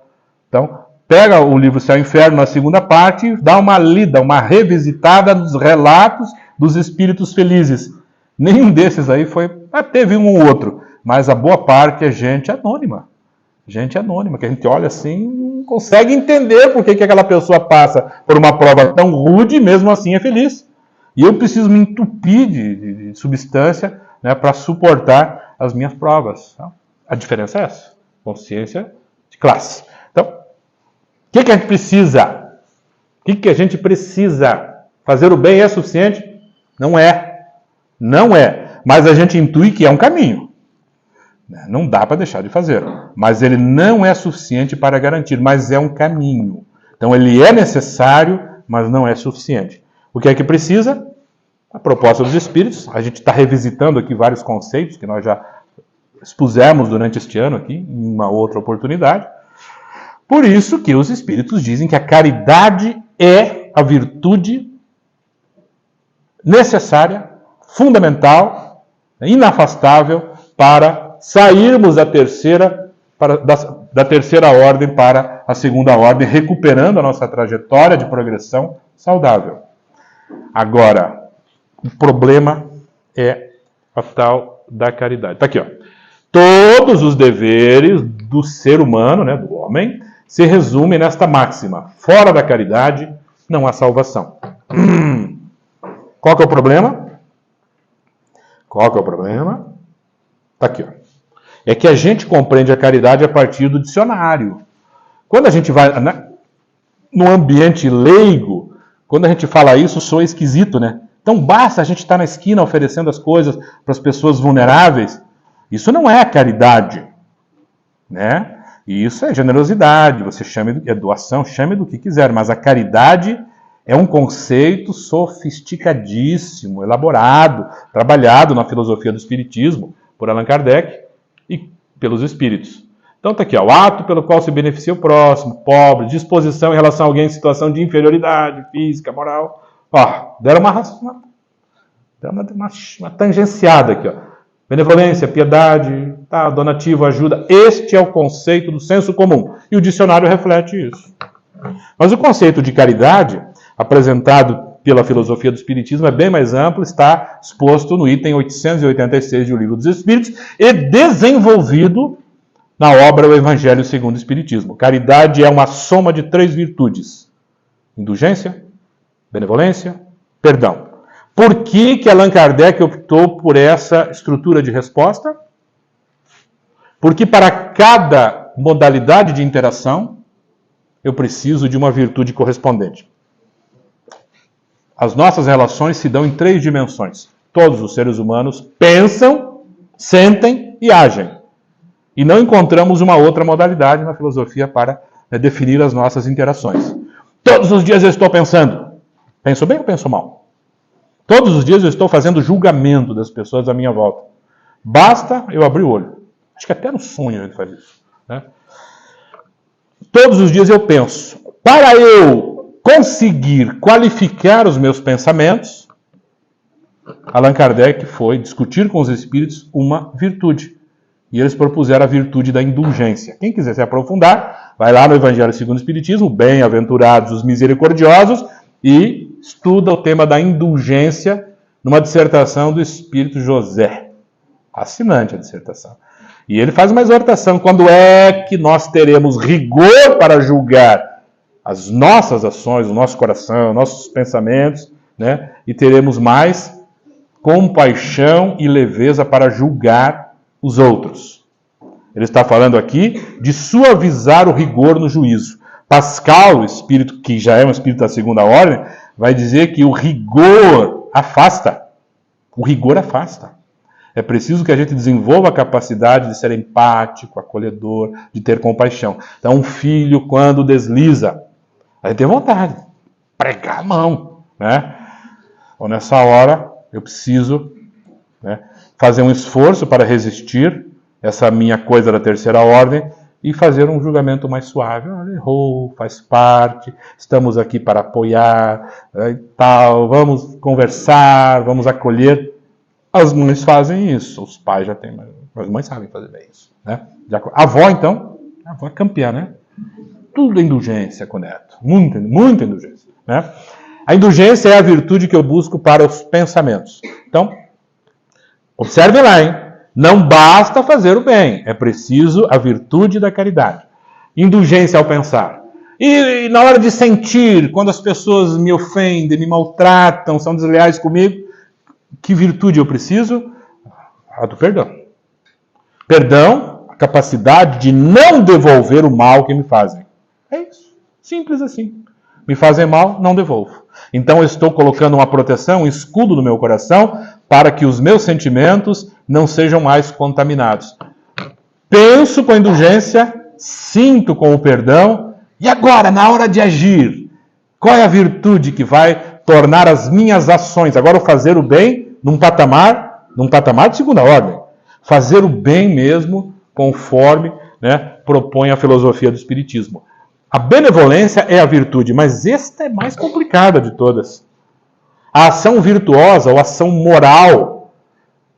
Então, pega o livro Céu e Inferno na segunda parte e dá uma lida, uma revisitada nos relatos dos espíritos felizes. Nenhum desses aí foi... teve um ou outro, mas a boa parte é gente anônima. Gente anônima, que a gente olha assim, não consegue entender por que aquela pessoa passa por uma prova tão rude e mesmo assim é feliz. E eu preciso me entupir de substância, né, para suportar as minhas provas. Então, a diferença é essa. Consciência de classe. Então, o que a gente precisa? O que a gente precisa? Fazer o bem é suficiente? Não é. Não é. Mas a gente intui que é um caminho. Não dá para deixar de fazer. Mas ele não é suficiente para garantir, mas é um caminho. Então ele é necessário, mas não é suficiente. O que é que precisa? A proposta dos espíritos. A gente está revisitando aqui vários conceitos que nós já expusemos durante este ano aqui, em uma outra oportunidade. Por isso que os espíritos dizem que a caridade é a virtude necessária, fundamental, inafastável para sairmos da terceira ordem para a segunda ordem, recuperando a nossa trajetória de progressão saudável. Agora, o problema é a tal da caridade. Está aqui, ó. Todos os deveres do ser humano, né, do homem, se resumem nesta máxima: fora da caridade não há salvação. Qual que é o problema? Qual que é o problema? Está aqui, ó. É que a gente compreende a caridade a partir do dicionário. Quando a gente vai no ambiente leigo, quando a gente fala isso, soa esquisito, né? Então basta a gente estar na esquina oferecendo as coisas para as pessoas vulneráveis. Isso não é caridade, né? Isso é generosidade, você chame de doação, chame do que quiser, mas a caridade é um conceito sofisticadíssimo, elaborado, trabalhado na filosofia do Espiritismo por Allan Kardec e pelos Espíritos. Então está aqui, ó, o ato pelo qual se beneficia o próximo, pobre, disposição em relação a alguém em situação de inferioridade física, moral. Ó, deram uma tangenciada aqui, ó. Benevolência, piedade, tá, donativo, ajuda. Este é o conceito do senso comum. E o dicionário reflete isso. Mas o conceito de caridade, apresentado pela filosofia do Espiritismo, é bem mais amplo, está exposto no item 886 do Livro dos Espíritos e desenvolvido na obra O Evangelho segundo o Espiritismo. Caridade é uma soma de 3 virtudes: indulgência, benevolência, perdão. Por que Allan Kardec optou por essa estrutura de resposta? Porque para cada modalidade de interação, eu preciso de uma virtude correspondente. As nossas relações se dão em 3 dimensões. Todos os seres humanos pensam, sentem e agem. E não encontramos uma outra modalidade na filosofia para definir as nossas interações. Todos os dias eu estou pensando. Penso bem ou penso mal? Todos os dias eu estou fazendo julgamento das pessoas à minha volta. Basta eu abrir o olho. Acho que até no sonho a gente faz isso, né? Todos os dias eu penso. Para eu conseguir qualificar os meus pensamentos, Allan Kardec foi discutir com os espíritos uma virtude. E eles propuseram a virtude da indulgência. Quem quiser se aprofundar, vai lá no Evangelho segundo o Espiritismo, Bem-aventurados os misericordiosos, e estuda o tema da indulgência numa dissertação do Espírito José. Fascinante a dissertação. E ele faz uma exortação: quando é que nós teremos rigor para julgar as nossas ações, o nosso coração, nossos pensamentos, né? E teremos mais compaixão e leveza para julgar os outros. Ele está falando aqui de suavizar o rigor no juízo. Pascal, o espírito que já é um espírito da segunda ordem, vai dizer que o rigor afasta. O rigor afasta. É preciso que a gente desenvolva a capacidade de ser empático, acolhedor, de ter compaixão. Então, um filho, quando desliza, a gente tem vontade de pregar a mão, né? Ou nessa hora, eu preciso, né, fazer um esforço para resistir essa minha coisa da terceira ordem e fazer um julgamento mais suave. Errou, faz parte, estamos aqui para apoiar, tal, vamos conversar, vamos acolher. As mães fazem isso, os pais já têm, mas as mães sabem fazer bem isso, né? A avó, então, a avó é campeã, né? Tudo é indulgência com o neto, muita indulgência, né? A indulgência é a virtude que eu busco para os pensamentos. Então, observem lá, hein? Não basta fazer o bem, é preciso a virtude da caridade. Indulgência ao pensar. E na hora de sentir, quando as pessoas me ofendem, me maltratam, são desleais comigo, que virtude eu preciso? A do perdão. Perdão, a capacidade de não devolver o mal que me fazem. É isso. Simples assim. Me fazem mal, não devolvo. Então eu estou colocando uma proteção, um escudo no meu coração, para que os meus sentimentos não sejam mais contaminados. Penso com a indulgência, sinto com o perdão, e agora, na hora de agir, qual é a virtude que vai tornar as minhas ações, agora eu fazer o bem num patamar de segunda ordem, fazer o bem mesmo conforme, né, propõe a filosofia do Espiritismo. A benevolência é a virtude, mas esta é mais complicada de todas. A ação virtuosa ou ação moral,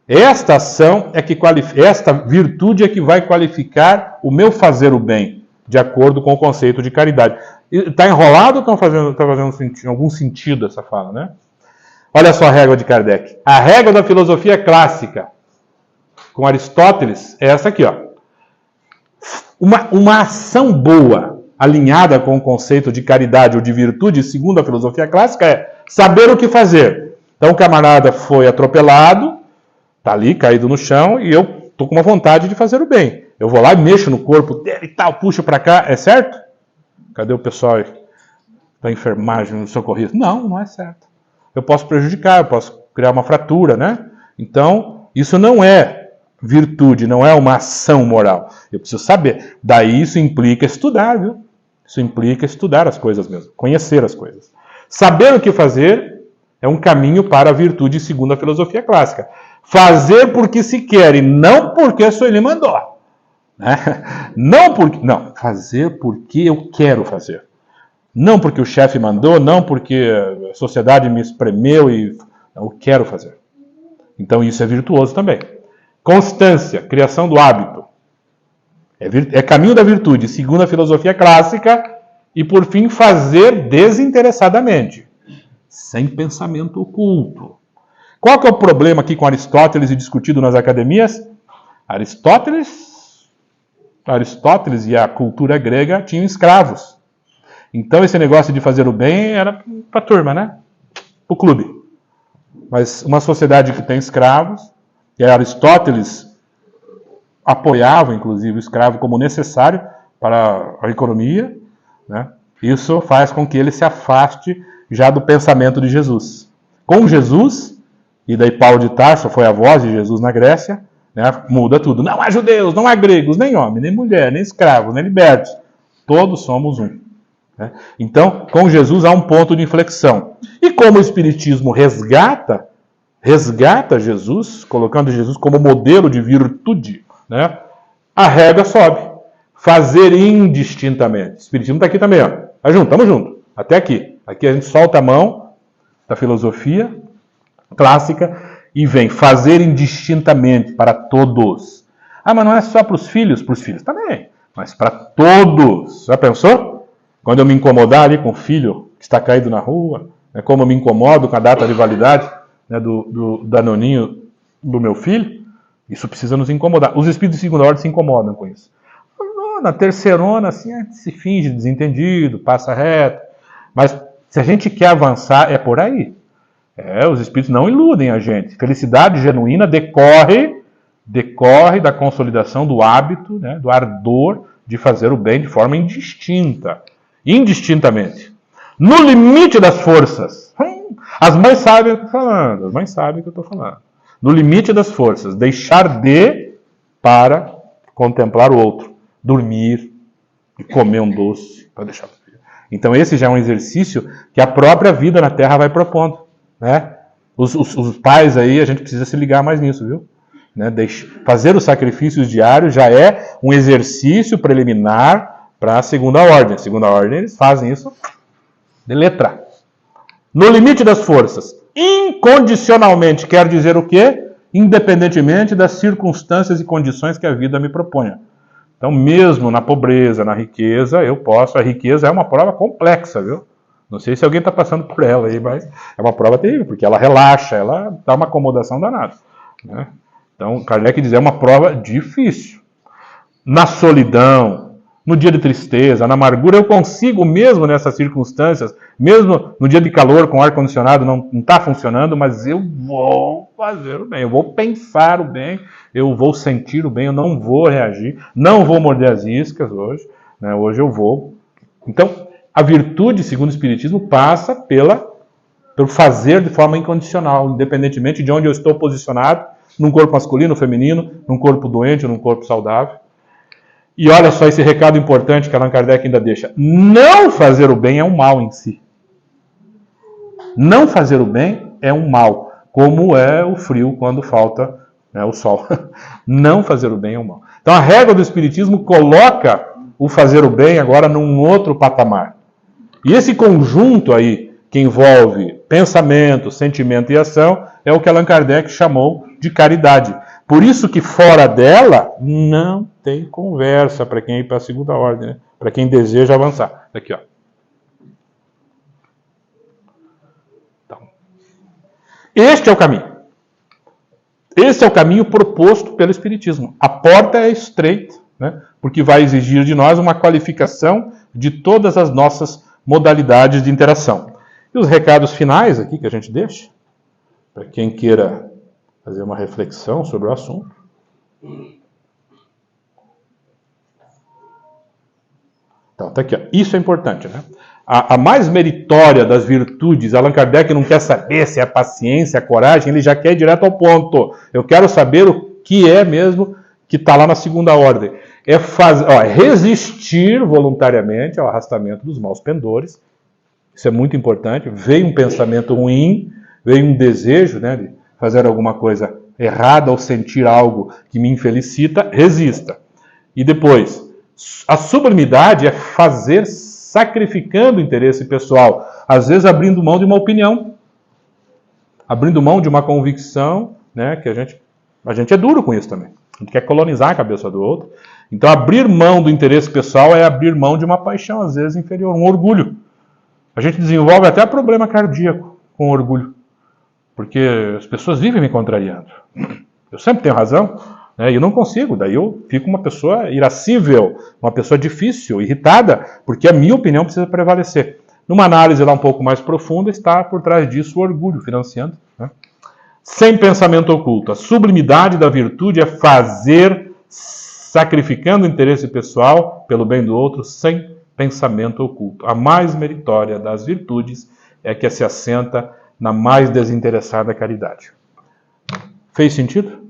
esta ação é que esta virtude é que vai qualificar o meu fazer o bem, de acordo com o conceito de caridade. Está enrolado ou está fazendo algum sentido essa fala, né? Olha só a régua de Kardec. A régua da filosofia clássica, com Aristóteles, é essa aqui, ó. Uma ação boa, alinhada com o conceito de caridade ou de virtude, segundo a filosofia clássica, é saber o que fazer. Então o camarada foi atropelado, está ali, caído no chão, e eu estou com uma vontade de fazer o bem. Eu vou lá e mexo no corpo dele e tal, puxo para cá, é certo? Cadê o pessoal da enfermagem, do socorrismo? Não, não é certo. Eu posso prejudicar, eu posso criar uma fratura, né? Então, isso não é virtude, não é uma ação moral. Eu preciso saber. Daí isso implica estudar, viu? Isso implica estudar as coisas mesmo, conhecer as coisas. Saber o que fazer é um caminho para a virtude segundo a filosofia clássica. Fazer porque se quer e não porque só ele mandou. Né? Não, fazer porque eu quero fazer. Não porque o chefe mandou, não porque a sociedade me espremeu e eu quero fazer. Então isso é virtuoso também. Constância, criação do hábito. É caminho da virtude, segundo a filosofia clássica. E por fim, fazer desinteressadamente, sem pensamento oculto. Qual que é o problema aqui com Aristóteles e discutido nas academias? Aristóteles e a cultura grega tinham escravos. Então esse negócio de fazer o bem era para a turma, né? Para o clube. Mas uma sociedade que tem escravos, e Aristóteles apoiava, inclusive, o escravo como necessário para a economia, né? Isso faz com que ele se afaste já do pensamento de Jesus. Com Jesus, e daí Paulo de Tarso foi a voz de Jesus na Grécia, né? Muda tudo. Não há judeus, não há gregos, nem homem, nem mulher, nem escravos, nem libertos. Todos somos um. Né? Então, com Jesus há um ponto de inflexão. E como o Espiritismo resgata Jesus, colocando Jesus como modelo de virtude, né? A régua sobe. Fazer indistintamente. O Espiritismo está aqui também, ó. Tá junto, estamos juntos. Até aqui. Aqui a gente solta a mão da filosofia clássica e vem fazer indistintamente para todos. Ah, mas não é só para os filhos também, mas para todos. Já pensou? Quando eu me incomodar ali com o filho que está caído na rua, né, como eu me incomodo com a data de validade, né, do danoninho do meu filho, isso precisa nos incomodar. Os espíritos de segunda ordem se incomodam com isso. Na terceirona, assim, se finge desentendido, passa reto. Mas se a gente quer avançar, é por aí. Os espíritos não iludem a gente. Felicidade genuína decorre da consolidação do hábito, né, do ardor de fazer o bem de forma indistintamente. No limite das forças. As mães sabem o que eu estou falando. No limite das forças. Deixar para contemplar o outro. Dormir, comer um doce, para deixar. Então esse já é um exercício que a própria vida na Terra vai propondo, né? Os pais aí, a gente precisa se ligar mais nisso, viu? Né? Fazer os sacrifícios diários já é um exercício preliminar para a segunda ordem. A segunda ordem, eles fazem isso de letra. No limite das forças, incondicionalmente, quer dizer o quê? Independentemente das circunstâncias e condições que a vida me proponha. Então, mesmo na pobreza, na riqueza, eu posso. A riqueza é uma prova complexa, viu? Não sei se alguém está passando por ela aí, mas é uma prova terrível, porque ela relaxa, ela dá uma acomodação danada. Né? Então, Kardec diz, é uma prova difícil. Na solidão, no dia de tristeza, na amargura, eu consigo, mesmo nessas circunstâncias, mesmo no dia de calor, com o ar-condicionado não está funcionando, mas eu vou fazer o bem, eu vou pensar o bem, eu vou sentir o bem, eu não vou reagir, não vou morder as iscas hoje, né? Hoje eu vou. Então, a virtude, segundo o Espiritismo, passa pelo fazer de forma incondicional, independentemente de onde eu estou posicionado, num corpo masculino, feminino, num corpo doente ou num corpo saudável. E olha só esse recado importante que Allan Kardec ainda deixa. Não fazer o bem é um mal em si. Não fazer o bem é um mal, como é o frio quando falta, né, o sol. Não fazer o bem é um mal. Então a regra do Espiritismo coloca o fazer o bem agora num outro patamar. E esse conjunto aí que envolve pensamento, sentimento e ação, é o que Allan Kardec chamou de caridade. Por isso que fora dela não tem conversa para quem ir para a segunda ordem, né? Para quem deseja avançar. Aqui, ó. Então, este é o caminho. Esse é o caminho proposto pelo Espiritismo. A porta é estreita, né? Porque vai exigir de nós uma qualificação de todas as nossas modalidades de interação. E os recados finais aqui que a gente deixa, para quem queira fazer uma reflexão sobre o assunto. Então, tá aqui, ó. Isso é importante, né? A mais meritória das virtudes, Allan Kardec não quer saber se é a paciência, a coragem, ele já quer ir direto ao ponto. Eu quero saber o que é mesmo que está lá na segunda ordem. É resistir voluntariamente ao arrastamento dos maus pendores. Isso é muito importante. Veio um pensamento ruim, veio um desejo, né, de fazer alguma coisa errada ou sentir algo que me infelicita, resista. E depois, a sublimidade é fazer sacrificando o interesse pessoal, às vezes abrindo mão de uma opinião, abrindo mão de uma convicção, né, que a gente é duro com isso também. A gente quer colonizar a cabeça do outro. Então, abrir mão do interesse pessoal é abrir mão de uma paixão, às vezes, inferior, um orgulho. A gente desenvolve até problema cardíaco com orgulho, porque as pessoas vivem me contrariando. Eu sempre tenho razão, né, e eu não consigo, daí eu fico uma pessoa irascível, uma pessoa difícil, irritada, porque a minha opinião precisa prevalecer. Numa análise lá um pouco mais profunda, está por trás disso o orgulho, financiando, né? Sem pensamento oculto. A sublimidade da virtude é fazer, sacrificando o interesse pessoal pelo bem do outro, sem pensamento oculto. A mais meritória das virtudes é que se assenta na mais desinteressada caridade. Fez sentido?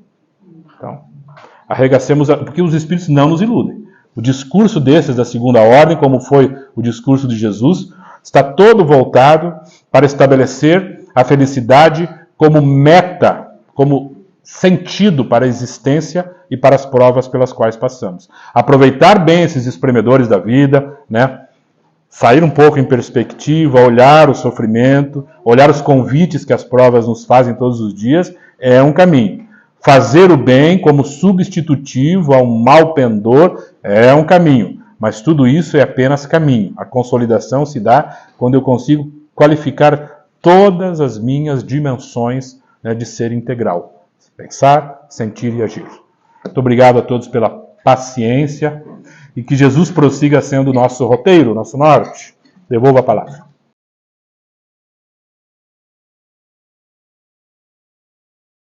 Então, arregacemos, porque os Espíritos não nos iludem. O discurso desses da segunda ordem, como foi o discurso de Jesus, está todo voltado para estabelecer a felicidade como meta, como sentido para a existência e para as provas pelas quais passamos. Aproveitar bem esses espremedores da vida, né? Sair um pouco em perspectiva, olhar o sofrimento, olhar os convites que as provas nos fazem todos os dias, é um caminho. Fazer o bem como substitutivo a um mal pendor é um caminho. Mas tudo isso é apenas caminho. A consolidação se dá quando eu consigo qualificar todas as minhas dimensões, né, de ser integral. Pensar, sentir e agir. Muito obrigado a todos pela paciência e que Jesus prossiga sendo o nosso roteiro, nosso norte. Devolvo a palavra.